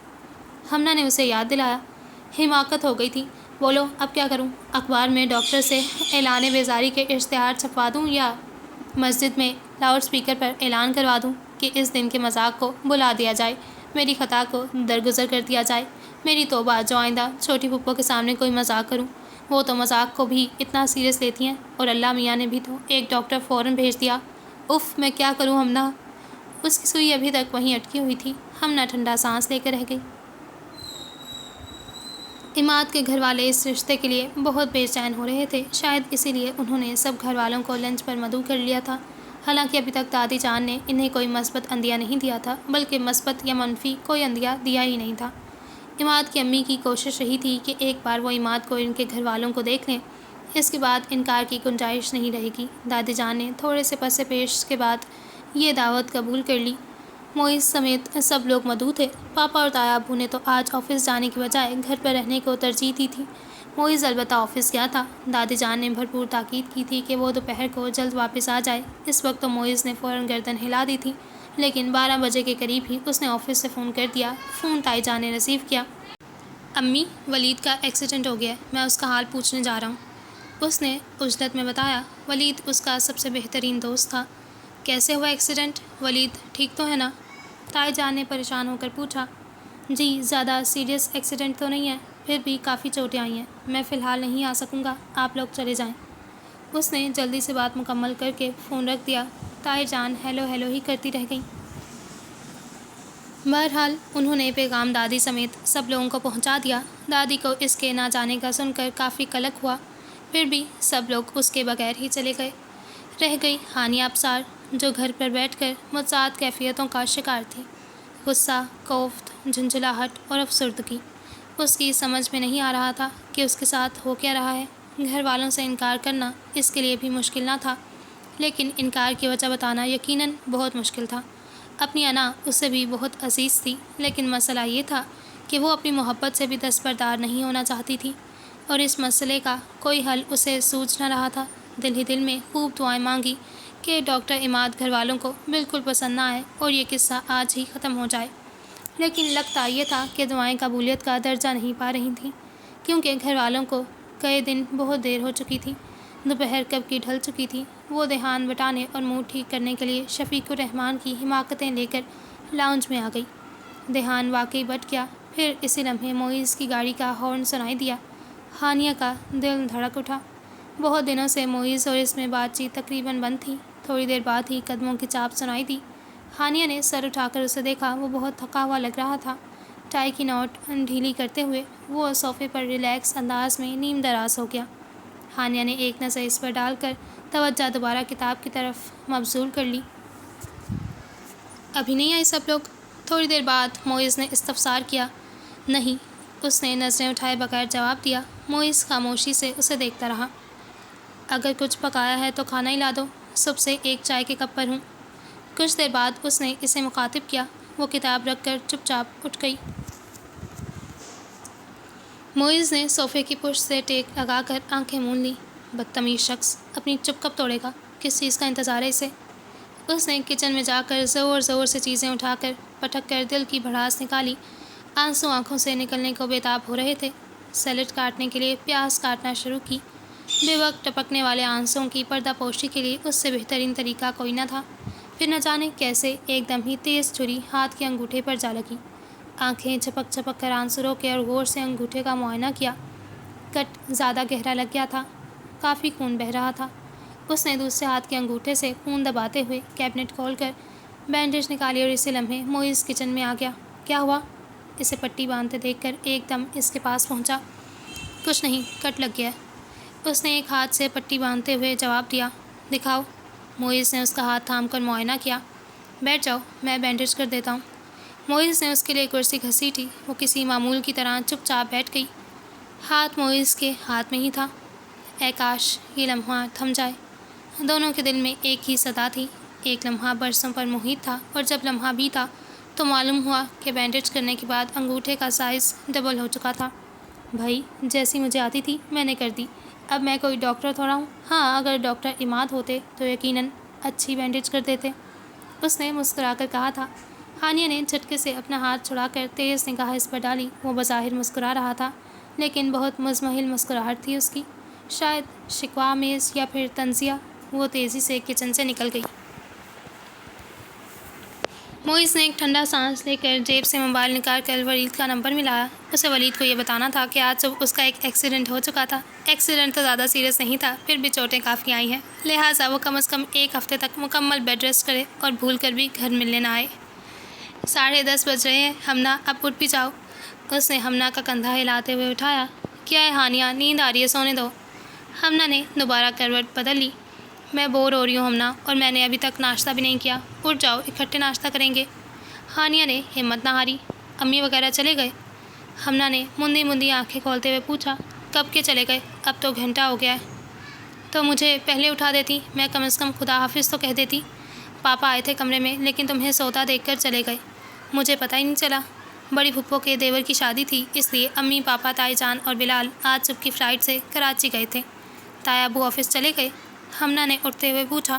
ہمنا نے اسے یاد دلایا۔ حماقت ہو گئی تھی۔ بولو اب کیا کروں؟ اخبار میں ڈاکٹر سے اعلان بیزاری کے اشتہار چھپوا دوں یا مسجد میں لاؤڈ اسپیکر پر اعلان کروا دوں کہ اس دن کے مذاق کو بلا دیا جائے، میری خطا کو درگزر کر دیا جائے؟ میری توبہ جو آئندہ چھوٹی پھپھو کے سامنے کوئی مذاق کروں۔ وہ تو مذاق کو بھی اتنا سیریس لیتی ہیں، اور اللہ میاں نے بھی تو ایک ڈاکٹر فوراً بھیج دیا۔ اف میں کیا کروں ہمنا؟ اس کی سوئی ابھی تک وہیں اٹکی ہوئی تھی۔ ہمنا ٹھنڈا سانس لے کر رہ گئی۔ عماد کے گھر والے اس رشتے کے لیے بہت بے چین ہو رہے تھے، شاید اسی لیے انہوں نے سب گھر والوں کو لنچ پر مدعو کر لیا تھا۔ حالانکہ ابھی تک دادی جان نے انہیں کوئی مثبت عندیہ نہیں دیا تھا، بلکہ مثبت یا منفی کوئی عندیہ دیا ہی نہیں تھا۔ عماد کی امی کی کوشش رہی تھی کہ ایک بار وہ عماد کو ان کے گھر والوں کو دیکھ لیں، اس کے بعد انکار کی گنجائش نہیں رہے گی۔ دادی جان نے تھوڑے سے پس پیش کے بعد یہ دعوت قبول کر لی۔ معیز سمیت سب لوگ مدعو تھے۔ پاپا اور تایا ابو نے تو آج آفس جانے کی بجائے گھر پر رہنے کو ترجیح دی تھی۔ معیز البتہ آفس گیا تھا۔ دادی جان نے بھرپور تاکید کی تھی کہ وہ دوپہر کو جلد واپس آ جائے۔ اس وقت تو معیز نے فوراً گردن ہلا دی تھی، لیکن 12 بجے کے قریب ہی اس نے آفس سے فون کر دیا۔ فون تائی جان نے ریسیو کیا۔ امی، ولید کا ایکسیڈنٹ ہو گیا ہے، میں اس کا حال پوچھنے جا رہا ہوں۔ اس نے عجلت میں بتایا۔ ولید اس کا سب سے بہترین دوست تھا۔ کیسے ہوا ایکسیڈنٹ؟ ولید ٹھیک تو ہے نا؟ تائی جان نے پریشان ہو کر پوچھا۔ جی، زیادہ سیریس ایکسیڈنٹ تو نہیں ہے، پھر بھی کافی چوٹیں آئی ہیں، میں فی الحال نہیں آ سکوں گا، آپ لوگ چلے جائیں۔ اس نے جلدی سے بات مکمل کر کے فون رکھ دیا۔ طاہر جان ہیلو ہیلو ہی کرتی رہ گئیں۔ بہرحال انہوں نے پیغام دادی سمیت سب لوگوں کو پہنچا دیا۔ دادی کو اس کے نہ جانے کا سن کر کافی قلق ہوا، پھر بھی سب لوگ اس کے بغیر ہی چلے گئے۔ رہ گئی ہانیہ ابصار، جو گھر پر بیٹھ کر متضاد کیفیتوں کا شکار تھی، غصہ، کوفت، جھنجھلاہٹ اور افسردگی۔ اس کی سمجھ میں نہیں آ رہا تھا کہ اس کے ساتھ ہو کیا رہا ہے۔ گھر والوں سے انکار کرنا اس کے لیے بھی مشکل نہ تھا، لیکن انکار کی وجہ بتانا یقیناً بہت مشکل تھا۔ اپنی انا اسے بھی بہت عزیز تھی، لیکن مسئلہ یہ تھا کہ وہ اپنی محبت سے بھی دستبردار نہیں ہونا چاہتی تھی، اور اس مسئلے کا کوئی حل اسے سوچ نہ رہا تھا۔ دل ہی دل میں خوب دعائیں مانگی کہ ڈاکٹر عماد گھر والوں کو بالکل پسند نہ آئے اور یہ قصہ آج ہی ختم ہو جائے، لیکن لگتا یہ تھا کہ دعائیں قبولیت کا درجہ نہیں پا رہی تھیں، کیونکہ گھر والوں کو گئے دن بہت دیر ہو چکی تھی۔ دوپہر کب کی ڈھل چکی تھی۔ وہ دھیان بٹانے اور موڈ ٹھیک کرنے کے لیے شفیق الرحمان کی حماقتیں لے کر لاؤنج میں آ گئی۔ دھیان واقعی بٹ گیا۔ پھر اسی لمحے معیز کی گاڑی کا ہارن سنائی دیا۔ ہانیہ کا دل دھڑک اٹھا۔ بہت دنوں سے معیز اور اس میں بات چیت تقریباً بند تھی۔ تھوڑی دیر بعد ہی قدموں کی چاپ سنائی دی۔ ہانیہ نے سر اٹھا کر اسے دیکھا۔ وہ بہت تھکا ہوا لگ رہا تھا۔ ٹائی کی نوٹ ڈھیلی کرتے ہوئے وہ صوفے پر ریلیکس انداز میں نیم دراز ہو گیا۔ ہانیہ نے ایک نظر اس پر ڈال کر توجہ دوبارہ کتاب کی طرف مبذول کر لی۔ ابھی نہیں آئے سب لوگ؟ تھوڑی دیر بعد معیز نے استفسار کیا۔ نہیں، اس نے نظریں اٹھائے بغیر جواب دیا۔ معیز خاموشی سے اسے دیکھتا رہا۔ اگر کچھ پکایا ہے تو کھانا ہی لا دو، صبح سے ایک چائے کے کپ پر ہوں۔ کچھ دیر بعد اس نے اسے مخاطب کیا۔ وہ کتاب رکھ کر چپ چاپ اٹھ گئی۔ معیز نے صوفے کی پشت سے ٹیک لگا کر آنکھیں مون لیں۔ بدتمیز شخص، اپنی چپ کب توڑے گا؟ کس چیز کا انتظار ہے اسے؟ اس نے کچن میں جا کر زور زور سے چیزیں اٹھا کر پٹک کر دل کی بھڑاس نکالی۔ آنسو آنکھوں سے نکلنے کو بے تاب ہو رہے تھے۔ سیلڈ کاٹنے کے لیے پیاز کاٹنا شروع کی۔ بے وقت ٹپکنے والے آنسوؤں کی پردہ پوشی کے لیے اس سے بہترین طریقہ کوئی نہ تھا۔ پھر نہ جانے کیسے ایک دم ہی تیز چھری ہاتھ کے انگوٹھے پر جا لگی۔ آنکھیں جھپک جھپک کر آنسو روکے اور غور سے انگوٹھے کا معائنہ کیا۔ کٹ زیادہ گہرا لگ گیا تھا، کافی خون بہہ رہا تھا۔ اس نے دوسرے ہاتھ کے انگوٹھے سے خون دباتے ہوئے کیبنٹ کھول کر بینڈیج نکالی اور اسی لمحے معیز کچن میں آ گیا۔ کیا ہوا؟ اسے پٹی باندھتے دیکھ کر ایک دم اس کے پاس پہنچا۔ کچھ نہیں، کٹ لگ گیا ہے، اس نے ایک ہاتھ سے پٹی باندھتے ہوئے جواب دیا۔ دکھاؤ۔ معیز نے اس کا ہاتھ تھام کر معائنہ کیا۔ بیٹھ جاؤ، میں بینڈیج کر دیتا ہوں۔ معیز نے اس کے لیے کرسی گھسیٹی۔ وہ کسی معمول کی طرح چپ چاپ بیٹھ گئی۔ ہاتھ معیز کے ہاتھ میں ہی تھا۔ اے کاش یہ لمحہ تھم جائے۔ دونوں کے دل میں ایک ہی صدا تھی۔ ایک لمحہ برسوں پر محیط تھا، اور جب لمحہ بیتا تو معلوم ہوا کہ بینڈیج کرنے کے بعد انگوٹھے کا سائز ڈبل ہو چکا تھا۔ بھائی، جیسی مجھے آتی تھی میں نے کر دی، اب میں کوئی ڈاکٹر تھوڑا ہوں۔ ہاں، اگر ڈاکٹر عماد ہوتے تو یقیناً اچھی بینڈیج کر دیتے، اس نے مسکرا کر کہا تھا۔ ہانیہ نے جھٹکے سے اپنا ہاتھ چھڑا کر تیز نگاہ اس پر ڈالی۔ وہ بظاہر مسکرا رہا تھا، لیکن بہت مزمحل مسکراہٹ تھی اس کی، شاید شکوہ آمیز یا پھر طنزیہ۔ وہ تیزی سے کچن سے نکل گئی۔ معیز نے ایک ٹھنڈا سانس لے کر جیب سے موبائل نکال کر ولید کا نمبر ملایا۔ اسے ولید کو یہ بتانا تھا کہ آج صبح اس کا ایک ایکسیڈنٹ ہو چکا تھا۔ ایکسیڈنٹ تو زیادہ سیریس نہیں تھا، پھر بھی چوٹیں کافی آئی ہیں، لہٰذا وہ کم از کم ایک ہفتے تک مکمل بیڈ ریسٹ کرے اور بھول کر بھی گھر ملنے نہ آئے۔ 10:30 بج رہے ہیں ہمنا، اب اٹھ بھی جاؤ۔ اس نے ہمنا کا کندھا ہلاتے ہوئے اٹھایا۔ کیا ہے ہانیہ، نیند آ رہی ہے، سونے دو۔ ہمنا نے دوبارہ کروٹ بدل لی۔ میں بور ہو رہی ہوں ہمنا، اور میں نے ابھی تک ناشتہ بھی نہیں کیا۔ اٹھ جاؤ، اکٹھے ناشتہ کریں گے۔ ہانیہ نے ہمت نہ ہاری۔ امی وغیرہ چلے گئے؟ ہمنا نے مندی مندی آنکھیں کھولتے ہوئے پوچھا۔ کب کے چلے گئے؟ اب تو گھنٹہ ہو گیا ہے۔ تو مجھے پہلے اٹھا دیتی، میں کم از کم خدا حافظ تو کہہ دیتی۔ پاپا آئے تھے کمرے میں، لیکن تمہیں سوتا دیکھ کر چلے گئے، مجھے پتہ ہی نہیں چلا۔ بڑی پھپھو کے دیور کی شادی تھی، اس لیے امی، پاپا، تائی جان اور بلال آج صبح کی فلائٹ سے کراچی گئے تھے۔ تایا ابو آفس چلے گئے؟ ہمنا نے اٹھتے ہوئے پوچھا۔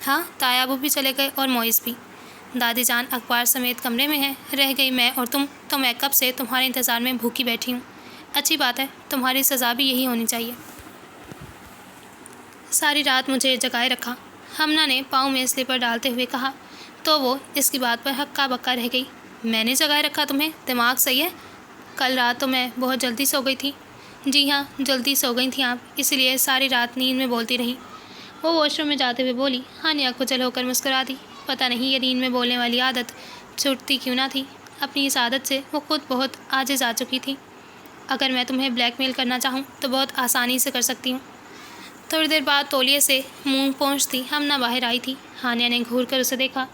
ہاں، تایا ابو بھی چلے گئے اور معیز بھی۔ دادی جان اخبار سمیت کمرے میں ہیں، رہ گئی میں اور تم، تو میں کب سے تمہارے انتظار میں بھوکی بیٹھی ہوں۔ اچھی بات ہے، تمہاری سزا بھی یہی ہونی چاہیے۔ ساری رات مجھے جگائے رکھا، ہمنا نے پاؤں میں سلیپر ڈالتے ہوئے کہا۔ تو وہ اس کی بات پر ہکا بکا رہ گئی۔ میں نے جگائے رکھا تمہیں؟ دماغ صحیح ہے؟ کل رات تو میں بہت جلدی سو گئی تھی۔ جی ہاں، جلدی سو گئی تھیں آپ، اس لیے ساری رات نیند میں بولتی رہی، وہ واش روم میں جاتے ہوئے بولی۔ ہانیہ کچل ہو کر مسکرا دی۔ پتہ نہیں یہ نیند میں بولنے والی عادت چھوٹتی کیوں نہ تھی۔ اپنی اس عادت سے وہ خود بہت عاجز آ چکی تھی۔ اگر میں تمہیں بلیک میل کرنا چاہوں تو بہت آسانی سے کر سکتی ہوں۔ تھوڑی دیر بعد تولیے سے منہ پوچھتی ہمنا باہر آئی تھی۔ ہانیہ نے گھور کر اسے دیکھا۔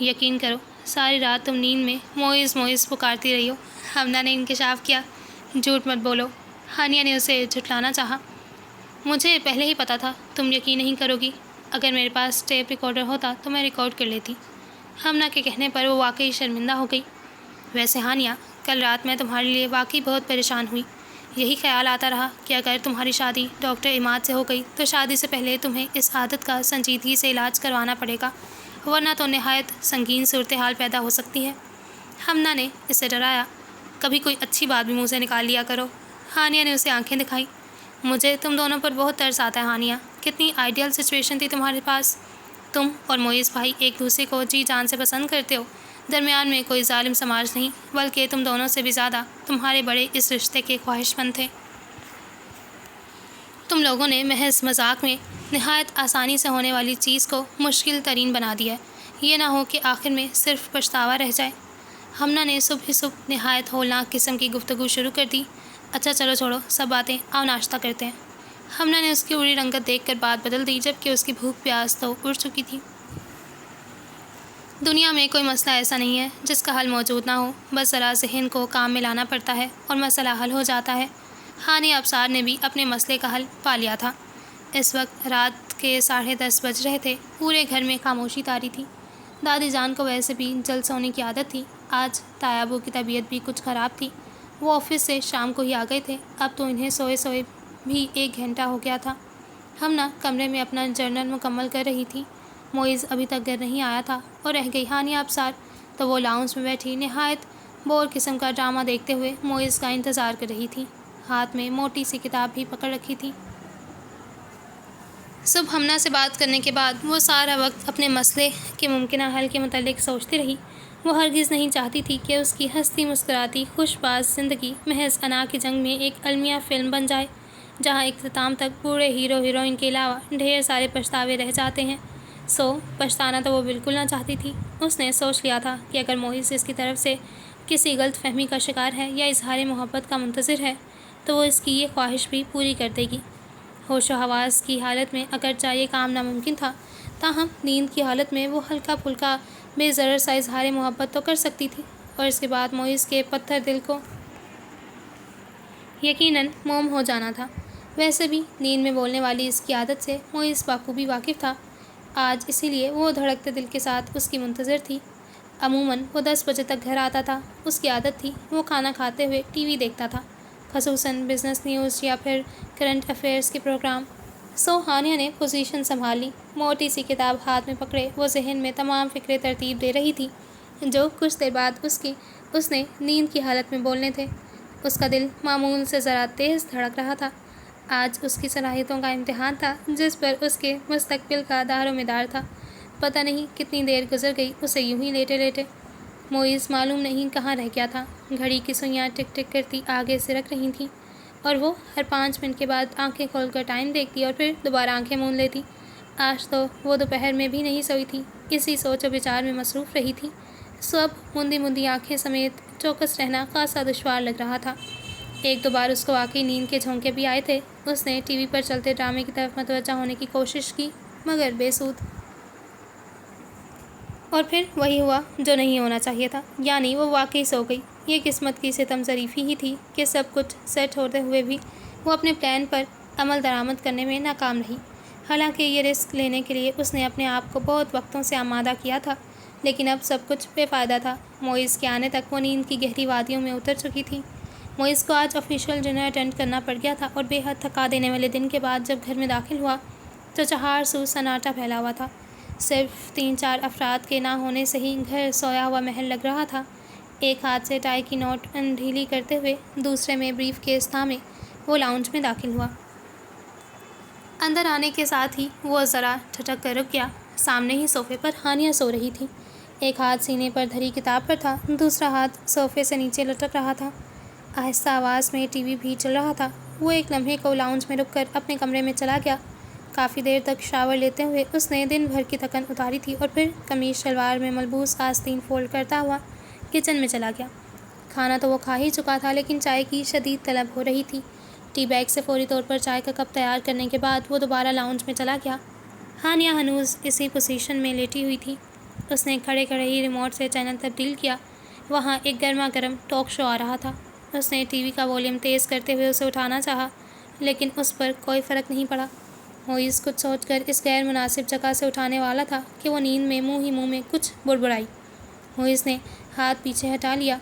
یقین کرو، ساری رات تم نیند میں موئز موئز پکارتی رہی ہو، ہمنا نے انکشاف کیا۔ جھوٹ مت بولو، ہانیہ نے اسے جھٹلانا چاہا۔ مجھے پہلے ہی پتا تھا تم یقین نہیں کرو گی۔ اگر میرے پاس ٹیپ ریکارڈر ہوتا تو میں ریکارڈ کر لیتی۔ ہمنا کے کہنے پر وہ واقعی شرمندہ ہو گئی۔ ویسے ہانیہ، کل رات میں تمہارے لیے واقعی بہت پریشان ہوئی۔ یہی خیال آتا رہا کہ اگر تمہاری شادی ڈاکٹر عماد سے ہو گئی تو شادی سے پہلے تمہیں اس عادت کا سنجیدگی سے علاج کروانا پڑے گا، ورنہ تو نہایت سنگین صورتحال پیدا ہو سکتی ہے۔ ہمنا نے اسے ڈرایا۔ کبھی کوئی اچھی بات بھی منہ سے نکال لیا کرو۔ ہانیہ نے اسے آنکھیں دکھائیں۔ مجھے تم دونوں پر بہت ترس آتا ہے ہانیہ، کتنی آئیڈیل سچویشن تھی تمہارے پاس۔ تم اور معیز بھائی ایک دوسرے کو جی جان سے پسند کرتے ہو، درمیان میں کوئی ظالم سماج نہیں، بلکہ تم دونوں سے بھی زیادہ تمہارے بڑے اس رشتے کے خواہش مند تھے۔ تم لوگوں نے محض مذاق میں نہایت آسانی سے ہونے والی چیز کو مشکل ترین بنا دیا ہے، یہ نہ ہو کہ آخر میں صرف پچھتاوا رہ جائے۔ ہمنا نے صبح ہی صبح نہایت ہولناک قسم کی گفتگو شروع کر دی۔ اچھا چلو چھوڑو سب باتیں، آؤ ناشتہ کرتے ہیں۔ ہمنا نے اس کی اڑی رنگت دیکھ کر بات بدل دی، جبکہ اس کی بھوک پیاس تو اڑ چکی تھی۔ دنیا میں کوئی مسئلہ ایسا نہیں ہے جس کا حل موجود نہ ہو، بس ذرا ذہن کو کام میں لانا پڑتا ہے اور مسئلہ حل ہو جاتا ہے۔ ہانیہ ابصار نے بھی اپنے مسئلے کا حل پا لیا تھا۔ اس وقت رات کے 10:30 بج رہے تھے۔ پورے گھر میں خاموشی طاری تھی۔ دادی جان کو ویسے بھی جلد سونے کی عادت تھی، آج تایابو کی طبیعت بھی کچھ خراب تھی۔ وہ آفس سے شام کو ہی آ گئے تھے، اب تو انہیں سوئے سوئے بھی 1 گھنٹہ ہو گیا تھا۔ ہمنا کمرے میں اپنا جرنل مکمل کر رہی تھی۔ معیز ابھی تک گھر نہیں آیا تھا اور رہ گئی ہانیہ ابصار، تو وہ لاؤنج میں بیٹھی نہایت بور قسم کا ڈرامہ دیکھتے ہوئے معیز کا انتظار کر رہی تھی۔ ہاتھ میں موٹی سی کتاب بھی پکڑ رکھی تھی۔ صبح ہمنا سے بات کرنے کے بعد وہ سارا وقت اپنے مسئلے کے ممکنہ حل کے متعلق سوچتی رہی۔ وہ ہرگز نہیں چاہتی تھی کہ اس کی ہنستی مسکراتی خوش باز زندگی محض انا کی جنگ میں ایک المیہ فلم بن جائے، جہاں اختتام تک بوڑھے ہیرو ہیروئن کے علاوہ ڈھیر سارے پچھتاوے رہ جاتے ہیں۔ پچھتانا تو وہ بالکل نہ چاہتی تھی۔ اس نے سوچ لیا تھا کہ اگر معیز اس کی طرف سے کسی غلط فہمی کا شکار ہے یا اظہار محبت کا منتظر ہے تو وہ اس کی یہ خواہش بھی پوری کر دے گی۔ ہوش و حواس کی حالت میں اگرچہ یہ کام ناممکن تھا، تاہم نیند کی حالت میں وہ ہلکا پھلکا بے ضرر سا اظہار محبت تو کر سکتی تھی، اور اس کے بعد معیز کے پتھر دل کو یقیناً موم ہو جانا تھا۔ ویسے بھی نیند میں بولنے والی اس کی عادت سے معیز بخوبی واقف تھا، آج اسی لیے وہ دھڑکتے دل کے ساتھ اس کی منتظر تھی۔ عموماً وہ 10 بجے تک گھر آتا تھا۔ اس کی عادت تھی وہ کھانا کھاتے ہوئے ٹی وی دیکھتا تھا، خصوصاً بزنس نیوز یا پھر کرنٹ افیئرز کے پروگرام۔ ہانیہ نے پوزیشن سنبھال لی، موٹی سی کتاب ہاتھ میں پکڑے وہ ذہن میں تمام فکریں ترتیب دے رہی تھی جو کچھ دیر بعد اس نے نیند کی حالت میں بولنے تھے۔ اس کا دل معمول سے ذرا تیز دھڑک رہا تھا۔ آج اس کی صلاحیتوں کا امتحان تھا، جس پر اس کے مستقبل کا دار و مدار تھا۔ پتہ نہیں کتنی دیر گزر گئی اسے یوں ہی لیٹے لیٹے۔ معیز معلوم نہیں کہاں رہ گیا تھا۔ گھڑی کی سوئیاں ٹک ٹک کرتی آگے سے رکھ رہی تھیں، اور وہ ہر 5 منٹ کے بعد آنکھیں کھول کر ٹائم دیکھتی اور پھر دوبارہ آنکھیں موند لیتی۔ آج تو وہ دوپہر میں بھی نہیں سوئی تھی، اسی سوچ و بچار میں مصروف رہی تھی۔ اب مندی مندی آنکھیں سمیت چوکس رہنا خاصا دشوار لگ رہا تھا۔ 1-2 بار اس کو واقعی نیند کے جھونکے بھی آئے تھے۔ اس نے ٹی وی پر چلتے ڈرامے کی طرف متوجہ ہونے کی کوشش کی، مگر بے سود۔ اور پھر وہی ہوا جو نہیں ہونا چاہیے تھا، یعنی وہ واقعی سو گئی۔ یہ قسمت کی ستم ظریفی ہی تھی کہ سب کچھ سیٹ ہوتے ہوئے بھی وہ اپنے پلان پر عمل درآمد کرنے میں ناکام رہی۔ حالانکہ یہ رسک لینے کے لیے اس نے اپنے آپ کو بہت وقتوں سے آمادہ کیا تھا، لیکن اب سب کچھ بے فائدہ تھا۔ معیز کے آنے تک وہ نیند کی گہری وادیوں میں اتر چکی تھی۔ معیز کو آج آفیشیل ڈنر اٹینڈ کرنا پڑ گیا تھا، اور بے حد تھکا دینے والے دن کے بعد جب گھر میں داخل ہوا تو چہار سو سناٹا پھیلا ہوا تھا۔ صرف 3-4 افراد کے نہ ہونے سے ہی گھر سویا ہوا محل لگ رہا تھا۔ ایک ہاتھ سے ٹائی کی نوٹ ڈھیلی کرتے ہوئے دوسرے میں بریف کیس تھامے وہ لاؤنج میں داخل ہوا۔ اندر آنے کے ساتھ ہی وہ ذرا ٹھٹک کر رک گیا۔ سامنے ہی صوفے پر ہانیہ سو رہی تھی۔ ایک ہاتھ سینے پر دھری کتاب پر تھا، دوسرا ہاتھ صوفے سے نیچے لٹک رہا تھا۔ آہستہ آواز میں ٹی وی بھی چل رہا تھا۔ وہ ایک لمحے کو لاؤنج میں رک کر اپنے کمرے میں چلا گیا۔ کافی دیر تک شاور لیتے ہوئے اس نے دن بھر کی تھکن اتاری تھی اور پھر قمیص شلوار میں ملبوس آستین فولڈ کرتا ہوا کچن میں چلا گیا۔ کھانا تو وہ کھا ہی چکا تھا لیکن چائے کی شدید طلب ہو رہی تھی۔ ٹی بیگ سے فوری طور پر چائے کا کپ تیار کرنے کے بعد وہ دوبارہ لاؤنج میں چلا گیا۔ ہانیہ ہنوز اسی پوزیشن میں لیٹی ہوئی تھی۔ اس نے کھڑے کھڑے ہی ریموٹ سے چینل تبدیل کیا۔ وہاں ایک گرما گرم ٹاک شو آ رہا تھا۔ اس نے ٹی وی کا والیوم تیز کرتے ہوئے اسے اٹھانا چاہا لیکن اس پر کوئی فرق نہیں پڑا۔ موئز کچھ سوچ کر اس غیر مناسب جگہ سے اٹھانے والا تھا کہ وہ نیند میں منہ ہی منہ میں کچھ بڑبڑائی۔ موئز نے ہاتھ پیچھے ہٹا لیا۔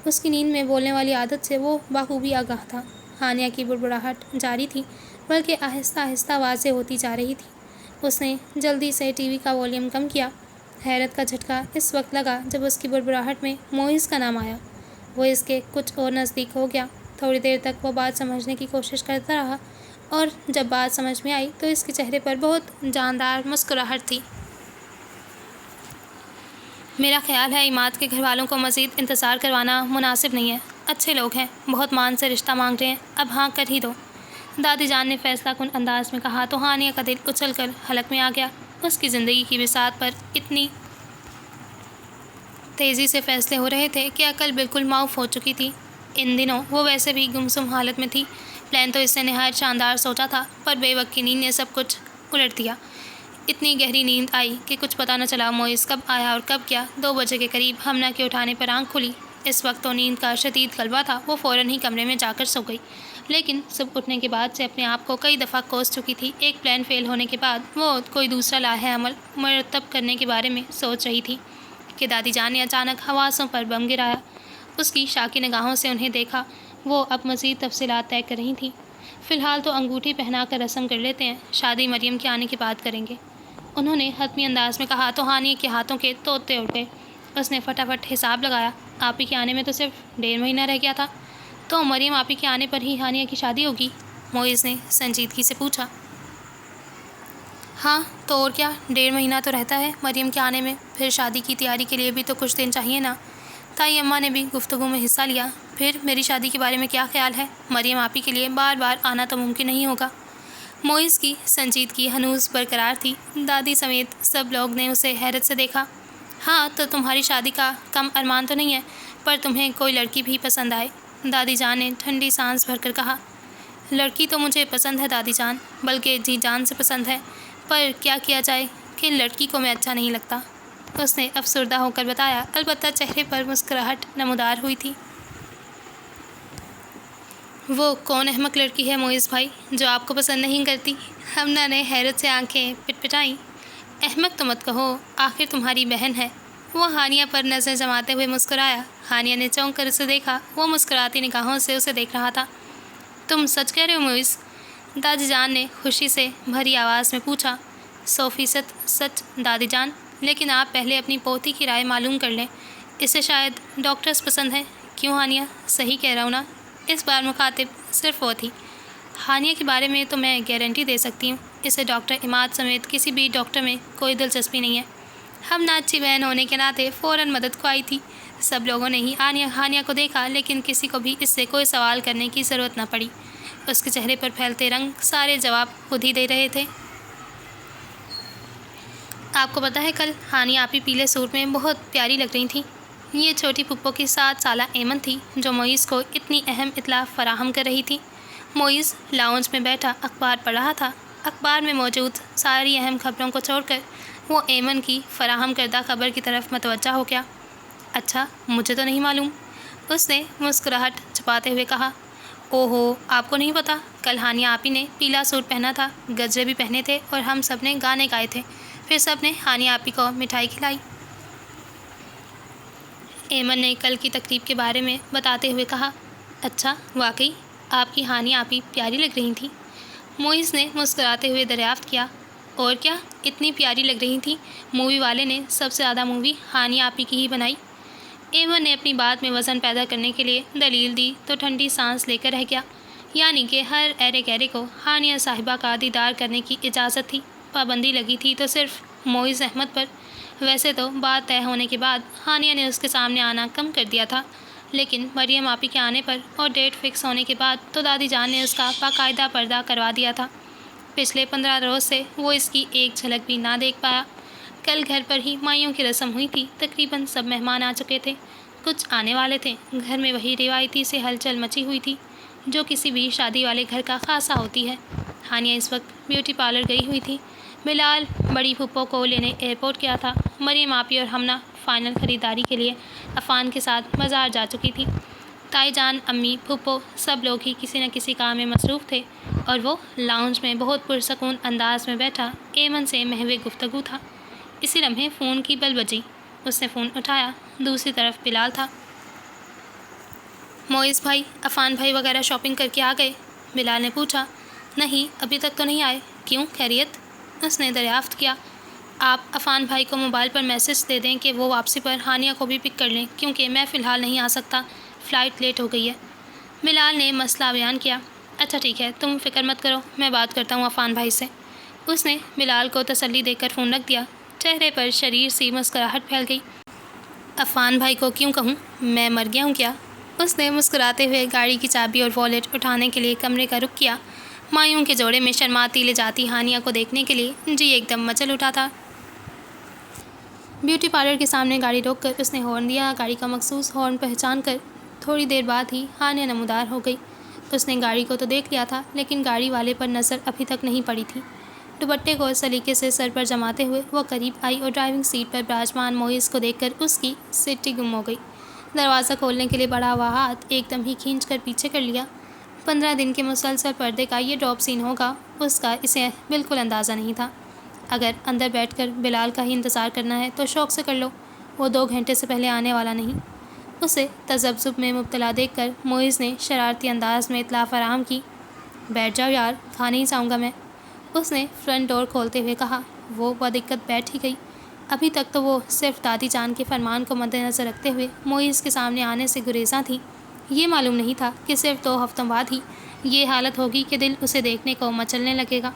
اس کی نیند میں بولنے والی عادت سے وہ بخوبی آگاہ تھا۔ ہانیہ کی بڑبڑاہٹ جاری تھی بلکہ آہستہ آہستہ واضح ہوتی جا رہی تھی۔ اس نے جلدی سے ٹی وی کا والیوم کم کیا۔ حیرت کا جھٹکا اس وقت لگا جب اس کی بڑبڑاہٹ میں موئز کا نام آیا۔ وہ اس کے کچھ اور نزدیک ہو گیا۔ تھوڑی دیر تک وہ بات سمجھنے کی کوشش کرتا رہا اور جب بات سمجھ میں آئی تو اس کے چہرے پر بہت جاندار مسکراہٹ تھی۔ میرا خیال ہے عماد کے گھر والوں کو مزید انتظار کروانا مناسب نہیں ہے۔ اچھے لوگ ہیں، بہت مان سے رشتہ مانگ رہے ہیں، اب ہاں کر ہی دو، دادی جان نے فیصلہ کن انداز میں کہا تو ہانیہ کا دل اچھل کر حلق میں آ گیا۔ اس کی زندگی کی بساط پر اتنی تیزی سے فیصلے ہو رہے تھے کہ عقل بالکل معاف ہو چکی تھی۔ ان دنوں وہ ویسے بھی گمسم حالت میں تھی۔ پلان تو اس نے نہایت شاندار سوچا تھا پر بے وقت کی نیند نے سب کچھ الٹ دیا۔ اتنی گہری نیند آئی کہ کچھ پتہ نہ چلا موئز کب آیا اور کب کیا۔ 2 بجے کے قریب ہمنا کے اٹھانے پر آنکھ کھلی۔ اس وقت تو نیند کا شدید غلبہ تھا۔ وہ فوراً ہی کمرے میں جا کر سو گئی لیکن صبح اٹھنے کے بعد سے اپنے آپ کو کئی دفعہ کوس چکی تھی۔ ایک پلان فیل ہونے کے بعد وہ کوئی دوسرا لاہے عمل مرتب کرنے کے بارے میں سوچ رہی تھی کہ دادی جان نے اچانک حواسوں پر بم گرایا۔ اس کی شاکی نگاہوں سے انہیں دیکھا۔ وہ اب مزید تفصیلات طے کر رہی تھیں۔ فی الحال تو انگوٹھی پہنا کر رسم کر لیتے ہیں، شادی مریم کے آنے کے بعد کریں گے، انہوں نے حتمی انداز میں کہا تو ہانیہ کے ہاتھوں کے طوطے اڑ گئے۔ اس نے فٹافٹ حساب لگایا۔ آپی کے آنے میں تو صرف 1.5 مہینہ رہ گیا تھا، تو مریم آپی کے آنے پر ہی ہانیہ کی شادی ہوگی؟ موئز نے سنجیدگی سے پوچھا۔ ہاں تو اور کیا، 1.5 مہینہ تو رہتا ہے مریم کے آنے میں، پھر شادی کی تیاری کے لیے بھی تو کچھ دن چاہیے نا۔ تائی اماں نے بھی گفتگو میں حصہ لیا۔ پھر میری شادی کے بارے میں کیا خیال ہے؟ مریم آپی کے لیے بار بار آنا تو ممکن نہیں ہوگا۔ موئز کی سنجیدگی ہنوز برقرار تھی۔ دادی سمیت سب لوگ نے اسے حیرت سے دیکھا۔ ہاں تو تمہاری شادی کا کم ارمان تو نہیں ہے، پر تمہیں کوئی لڑکی بھی پسند آئے؟ دادی جان نے ٹھنڈی سانس بھر کر کہا۔ لڑکی تو مجھے پسند ہے دادی جان، بلکہ جی جان سے پسند ہے، پر کیا کیا جائے کہ لڑکی کو میں اچھا نہیں لگتا، اس نے افسردہ ہو کر بتایا، البتہ چہرے پر مسکراہٹ نمودار ہوئی تھی۔ وہ کون احمق لڑکی ہے موئز بھائی جو آپ کو پسند نہیں کرتی؟ ہمنا نے حیرت سے آنکھیں پٹپٹائیں۔ احمق تو مت کہو، آخر تمہاری بہن ہے۔ وہ ہانیہ پر نظر جماتے ہوئے مسکرایا۔ ہانیہ نے چونک کر اسے دیکھا۔ وہ مسکراتی نگاہوں سے اسے دیکھ رہا تھا۔ تم سچ کہہ رہے ہو موئز؟ دادی جان نے خوشی سے بھری آواز میں پوچھا۔ 100% سچ دادی جان، لیکن آپ پہلے اپنی پوتی کی رائے معلوم کر لیں، اسے شاید ڈاکٹرز پسند ہیں۔ کیوں ہانیہ، صحیح کہہ رہا ہوں نا؟ اس بار مخاطب صرف وہ تھی۔ ہانیہ کے بارے میں تو میں گارنٹی دے سکتی ہوں، اسے ڈاکٹر عماد سمیت کسی بھی ڈاکٹر میں کوئی دلچسپی نہیں ہے۔ ہمنا اچھی بہن ہونے کے ناطے فوراً مدد کو آئی تھی۔ سب لوگوں نے ہی ہانیہ کو دیکھا لیکن کسی کو بھی اس سے کوئی سوال کرنے کی ضرورت نہ پڑی۔ اس کے چہرے پر پھیلتے رنگ سارے جواب خود ہی دے رہے تھے۔ آپ کو پتہ ہے کل ہانیہ آپی پیلے سوٹ میں بہت پیاری لگ رہی تھیں۔ یہ چھوٹی پھپھو کی 7 سالہ ایمن تھی جو موئز کو اتنی اہم اطلاع فراہم کر رہی تھی۔ موئز لاؤنج میں بیٹھا اخبار پڑھ رہا تھا۔ اخبار میں موجود ساری اہم خبروں کو چھوڑ کر وہ ایمن کی فراہم کردہ خبر کی طرف متوجہ ہو گیا۔ اچھا، مجھے تو نہیں معلوم، اس نے مسکراہٹ چھپاتے ہوئے کہا۔ اوہو، آپ کو نہیں پتہ؟ کل ہانیہ آپی نے پیلا سوٹ پہنا تھا، گجرے بھی پہنے تھے اور ہم سب نے گانے گائے تھے، پھر سب نے ہانیہ آپی کو مٹھائی کھلائی۔ ایمن نے کل کی تقریب کے بارے میں بتاتے ہوئے کہا۔ اچھا، واقعی آپ کی ہانیہ آپی پیاری لگ رہی تھیں؟ موئز نے مسکراتے ہوئے دریافت کیا۔ اور کیا، اتنی پیاری لگ رہی تھیں، مووی والے نے سب سے زیادہ مووی ہانیہ آپی کی ہی بنائی۔ ایمن نے اپنی بات میں وزن پیدا کرنے کے لیے دلیل دی تو ٹھنڈی سانس لے کر رہ گیا۔ یعنی کہ ہر ایرے گیرے کو ہانیہ صاحبہ کا دیدار کرنے کی اجازت تھی، پابندی لگی تھی تو صرف موئز احمد پر۔ ویسے تو بات طے ہونے کے بعد ہانیہ نے اس کے سامنے آنا کم کر دیا تھا، لیکن مریم آپی کے آنے پر اور ڈیٹ فکس ہونے کے بعد تو دادی جان نے اس کا باقاعدہ پردہ کروا دیا تھا۔ پچھلے 15 روز سے وہ اس کی ایک جھلک بھی نہ دیکھ پایا۔ کل گھر پر ہی مائیوں کی رسم ہوئی تھی۔ تقریباً سب مہمان آ چکے تھے، کچھ آنے والے تھے۔ گھر میں وہی روایتی سے ہلچل مچی ہوئی تھی جو کسی بھی شادی والے گھر کا خاصہ ہوتی ہے۔ ہانیہ اس وقت بیوٹی پارلر گئی ہوئی تھی۔ بلال بڑی پھپھو کو لینے ایئرپورٹ گیا تھا۔ مریم آپی اور ہمنا فائنل خریداری کے لیے عفان کے ساتھ بازار جا چکی تھی۔ تائی جان، امی، پھپھو سب لوگ ہی کسی نہ کسی کام میں مصروف تھے اور وہ لاؤنج میں بہت پرسکون انداز میں بیٹھا ایمن سے محو گفتگو تھا۔ اسی لمحے فون کی بیل بجی۔ اس نے فون اٹھایا۔ دوسری طرف بلال تھا۔ معیز بھائی، عفان بھائی وغیرہ شاپنگ کر کے آ گئے؟ بلال نے پوچھا۔ نہیں، ابھی تک تو نہیں آئے۔ کیوں، خیریت؟ اس نے دریافت کیا۔ آپ عفان بھائی کو موبائل پر میسج دے دیں کہ وہ واپسی پر ہانیہ کو بھی پک کر لیں، کیونکہ میں فی الحال نہیں آ سکتا، فلائٹ لیٹ ہو گئی ہے۔ بلال نے مسئلہ بیان کیا۔ اچھا ٹھیک ہے، تم فکر مت کرو، میں بات کرتا ہوں عفان بھائی سے۔ اس نے بلال کو تسلی دے کر فون رکھ دیا۔ چہرے پر شریر سی مسکراہٹ پھیل گئی۔ عفان بھائی کو کیوں کہوں، میں مر گیا ہوں کیا؟ اس نے مسکراتے ہوئے گاڑی کی چابی اور والیٹ اٹھانے کے لیے کمرے کا رخ کیا۔ مایوں کے جوڑے میں شرماتی لے جاتی ہانیہ کو دیکھنے کے لیے جی ایک دم مچل اٹھا تھا۔ بیوٹی پارلر کے سامنے گاڑی روک کر اس نے ہارن دیا۔ گاڑی کا مخصوص ہارن پہچان کر تھوڑی دیر بعد ہی ہانیہ نمودار ہو گئی۔ اس نے گاڑی کو تو دیکھ لیا تھا، لیکن گاڑی والے پر نظر ابھی تک نہیں پڑی تھی۔ دوپٹے کو سلیقے سے سر پر جماتے ہوئے وہ قریب آئی اور ڈرائیونگ سیٹ پر براجمان معیز کو دیکھ کر اس کی سٹی گم ہو گئی۔ دروازہ کھولنے کے لیے بڑھا ہوا ہاتھ ایک دم ہی کھینچ کر پیچھے کر لیا۔ 15 دن کے مسلسل پردے کا یہ ڈراپ سین ہوگا، اس کا اسے بالکل اندازہ نہیں تھا۔ اگر اندر بیٹھ کر بلال کا ہی انتظار کرنا ہے تو شوق سے کر لو، وہ 2 گھنٹے سے پہلے آنے والا نہیں۔ اسے تذبذب میں مبتلا دیکھ کر معیز نے شرارتی انداز میں اطلاع فراہم کی۔ بیٹھ جاؤ یار، کھا نہیں جاؤں گا میں، اس نے فرنٹ ڈور کھولتے ہوئے کہا۔ وہ بدقت بیٹھ ہی گئی۔ ابھی تک تو وہ صرف دادی جان کے فرمان کو مد نظر رکھتے ہوئے معیز کے سامنے آنے سے گریزاں تھی۔ یہ معلوم نہیں تھا کہ صرف 2 ہفتوں بعد ہی یہ حالت ہوگی کہ دل اسے دیکھنے کو مچلنے لگے گا۔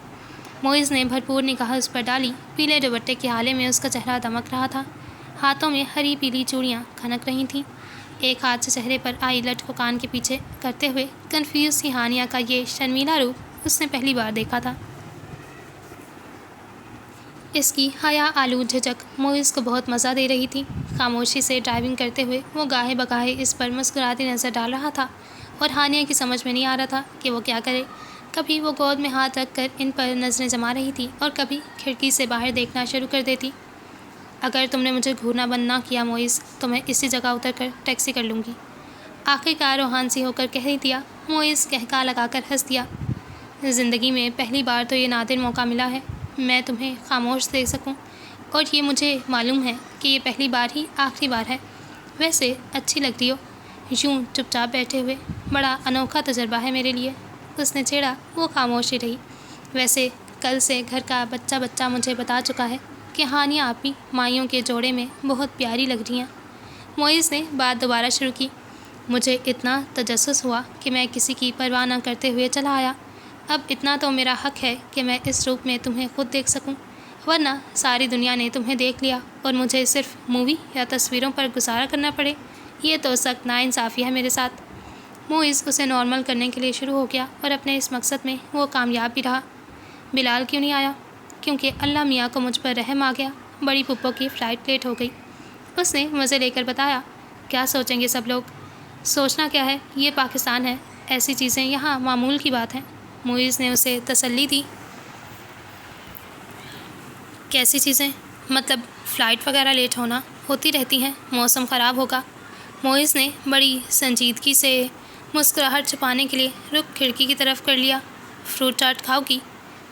معیز نے بھرپور نگاہ اس پر ڈالی۔ پیلے دوپٹے کے ہالے میں اس کا چہرہ دمک رہا تھا۔ ہاتھوں میں ہری پیلی چوڑیاں کھنک رہی تھیں۔ ایک ہاتھ سے چہرے پر آئی لٹ کو کان کے پیچھے کرتے ہوئے کنفیوز سی ہانیہ کا یہ شرمیلا روپ اس نے پہلی بار دیکھا تھا۔ اس کی حیا آلود جھجک معیز کو بہت مزہ دے رہی تھی۔ خاموشی سے ڈرائیونگ کرتے ہوئے وہ گاہے بگاہے اس پر مسکراتی نظر ڈال رہا تھا اور ہانیہ کی سمجھ میں نہیں آ رہا تھا کہ وہ کیا کرے۔ کبھی وہ گود میں ہاتھ رکھ کر ان پر نظریں جما رہی تھی اور کبھی کھڑکی سے باہر دیکھنا شروع کر دیتی۔ اگر تم نے مجھے گھورنا بند نہ کیا معیز، تو میں اسی جگہ اتر کر ٹیکسی کر لوں گی، آخرکار روحان سی ہو کر کہہ دیا۔ معیز کہکا لگا کر ہنس دیا۔ زندگی میں پہلی بار تو یہ نادر موقع ملا ہے میں تمہیں خاموش دیکھ سکوں، اور یہ مجھے معلوم ہے کہ یہ پہلی بار ہی آخری بار ہے۔ ویسے اچھی لگ رہی ہو یوں چپ چاپ بیٹھے ہوئے، بڑا انوکھا تجربہ ہے میرے لیے، اس نے چھیڑا۔ وہ خاموش ہی رہی۔ ویسے کل سے گھر کا بچہ مجھے بتا چکا ہے کہ ہانیہ آپی مائیوں کے جوڑے میں بہت پیاری لگ رہی ہیں۔ معیز نے بات دوبارہ شروع کی۔ مجھے اتنا تجسس ہوا کہ میں کسی کی پرواہ نہ کرتے ہوئے چلا آیا۔ اب اتنا تو میرا حق ہے کہ میں اس روپ میں تمہیں خود دیکھ سکوں، ورنہ ساری دنیا نے تمہیں دیکھ لیا اور مجھے صرف مووی یا تصویروں پر گزارا کرنا پڑے۔ یہ تو سخت ناانصافی ہے میرے ساتھ۔ معیز اسے نارمل کرنے کے لیے شروع ہو گیا اور اپنے اس مقصد میں وہ کامیاب بھی رہا۔ بلال کیوں نہیں آیا؟ کیونکہ اللہ میاں کو مجھ پر رحم آ گیا، بڑی پھپھو کی فلائٹ لیٹ ہو گئی، اس نے مزے لے کر بتایا۔ کیا سوچیں گے سب لوگ؟ سوچنا کیا ہے، یہ پاکستان ہے، ایسی چیزیں یہاں معمول کی بات ہیں، معیز نے اسے تسلی دی۔ کیسی چیزیں؟ مطلب فلائٹ وغیرہ لیٹ ہوتی رہتی ہیں، موسم خراب ہوگا۔ معیز نے بڑی سنجیدگی سے مسکراہٹ چھپانے کے لیے رخ کھڑکی کی طرف کر لیا۔ فروٹ چاٹ کھاؤ گی؟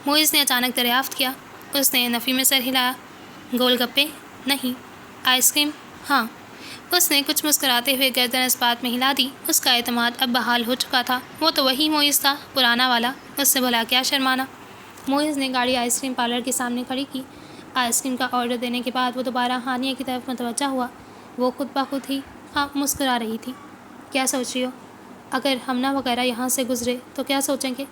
معیز نے اچانک دریافت کیا۔ اس نے نفی میں سر ہلایا۔ گول گپے؟ نہیں۔ Ice cream? ہاں۔ اس نے کچھ مسکراتے ہوئے گردن اس بات میں ہلا دی۔ اس کا اعتماد اب بحال ہو چکا تھا۔ وہ تو وہی معیز تھا، پرانا والا، اس سے بھلا کیا شرمانا۔ معیز نے گاڑی آئس کریم پارلر کے سامنے کھڑی کی۔ آئس کریم کا آرڈر دینے کے بعد وہ دوبارہ ہانیہ کی طرف متوجہ ہوا۔ وہ خود بخود ہی مسکرا رہی تھی۔ کیا سوچ رہی ہو؟ اگر ہمنا وغیرہ یہاں سے گزرے تو کیا سوچیں گے؟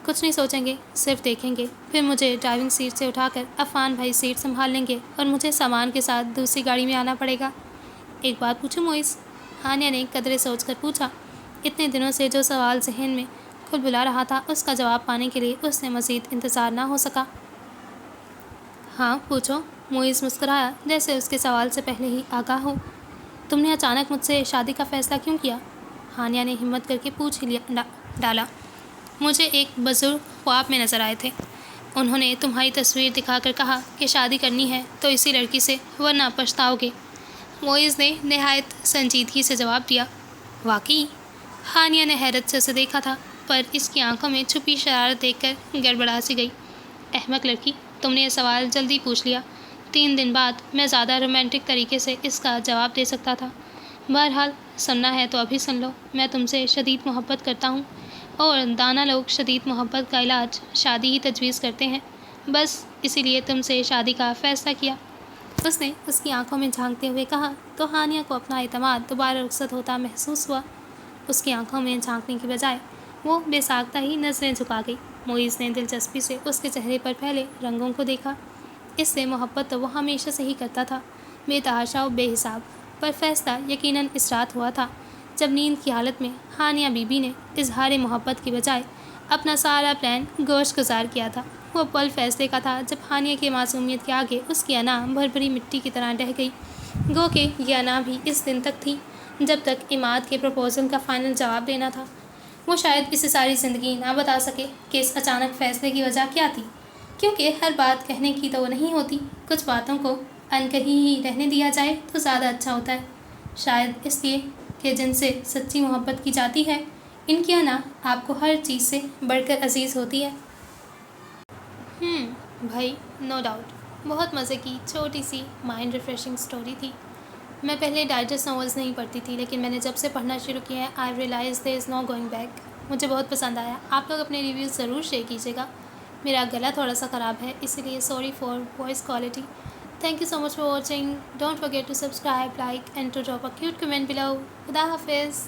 کچھ نہیں سوچیں گے، صرف دیکھیں گے، پھر مجھے ڈرائیونگ سیٹ سے اٹھا کر عفان بھائی سیٹ سنبھال لیں گے اور مجھے سامان کے ساتھ دوسری گاڑی میں آنا پڑے گا۔ ایک بات پوچھوں معیز؟ ہانیہ نے قدرے سوچ کر پوچھا۔ اتنے دنوں سے جو سوال ذہن میں خود بلا رہا تھا اس کا جواب پانے کے لیے اس نے مزید انتظار نہ ہو سکا۔ ہاں پوچھو، معیز مسکرایا جیسے اس کے سوال سے پہلے ہی آگاہ ہو۔ تم نے اچانک مجھ سے شادی کا فیصلہ کیوں کیا؟ ہانیہ نے ہمت کر کے پوچھ ہی ڈالا۔ مجھے ایک بزرگ خواب میں نظر آئے تھے۔ انہوں نے تمہاری تصویر دکھا کر کہا کہ شادی کرنی ہے تو اسی لڑکی سے ورنہ پچھتاؤ گے۔ معیز نے نہایت سنجیدگی سے جواب دیا۔ واقعی؟ ہانیہ نے حیرت سے اسے دیکھا تھا پر اس کی آنکھوں میں چھپی شرارت دیکھ کر گڑبڑا سی گئی۔ احمق لڑکی، تم نے یہ سوال جلدی پوچھ لیا۔ 3 دن بعد میں زیادہ رومانٹک طریقے سے اس کا جواب دے سکتا تھا۔ بہرحال سننا ہے تو ابھی سن لو۔ میں تم سے شدید محبت کرتا ہوں اور دانا لوگ شدید محبت کا علاج شادی ہی تجویز کرتے ہیں۔ بس اسی لیے تم سے شادی کا فیصلہ کیا۔ اس نے اس کی آنکھوں میں جھانکتے ہوئے کہا تو ہانیہ کو اپنا اعتماد دوبارہ رخصت ہوتا محسوس ہوا۔ اس کی آنکھوں میں جھانکنے کی بجائے وہ بے ساختہ ہی نظریں جھکا گئی۔ معیز نے دلچسپی سے اس کے چہرے پر پھیلے رنگوں کو دیکھا۔ اس سے محبت تو وہ ہمیشہ سے ہی کرتا تھا، بے تحاشا و بے حساب، پر فیصلہ یقیناً اس رات ہوا تھا جب نیند کی حالت میں ہانیہ بی بی نے اظہار محبت کی بجائے اپنا سارا پلان گوش گزار کیا تھا۔ وہ پل فیصلے کا تھا جب ہانیہ کی معصومیت کے آگے اس کی انا بھربھری مٹی کی طرح ڈہ گئی۔ گو کہ یہ انا بھی اس دن تک تھی جب تک عماد کے پروپوزل کا فائنل جواب دینا تھا۔ وہ شاید اسے ساری زندگی نہ بتا سکے کہ اس اچانک فیصلے کی وجہ کیا تھی، کیونکہ ہر بات کہنے کی تو نہیں ہوتی۔ کچھ باتوں کو انکہی ہی رہنے دیا جائے تو زیادہ اچھا ہوتا ہے، شاید اس لیے کہ جن سے سچی محبت کی جاتی ہے ان کی انا آپ کو ہر چیز سے بڑھ کر عزیز ہوتی ہے۔ بھائی نو ڈاؤٹ بہت مزے کی چھوٹی سی مائنڈ ریفریشنگ سٹوری تھی۔ میں پہلے ڈائجسٹ ناولز نہیں پڑھتی تھی لیکن میں نے جب سے پڑھنا شروع کیا ہے آئی ریئلائز دیر از نو گوئنگ بیک۔ مجھے بہت پسند آیا۔ آپ لوگ اپنے ریویوز ضرور شیئر کیجیے گا۔ میرا گلا تھوڑا سا خراب ہے اسی لیے sorry for voice quality. Thank you so much for watching. Don't forget to subscribe, like and to drop a cute comment below. خدا حافظ۔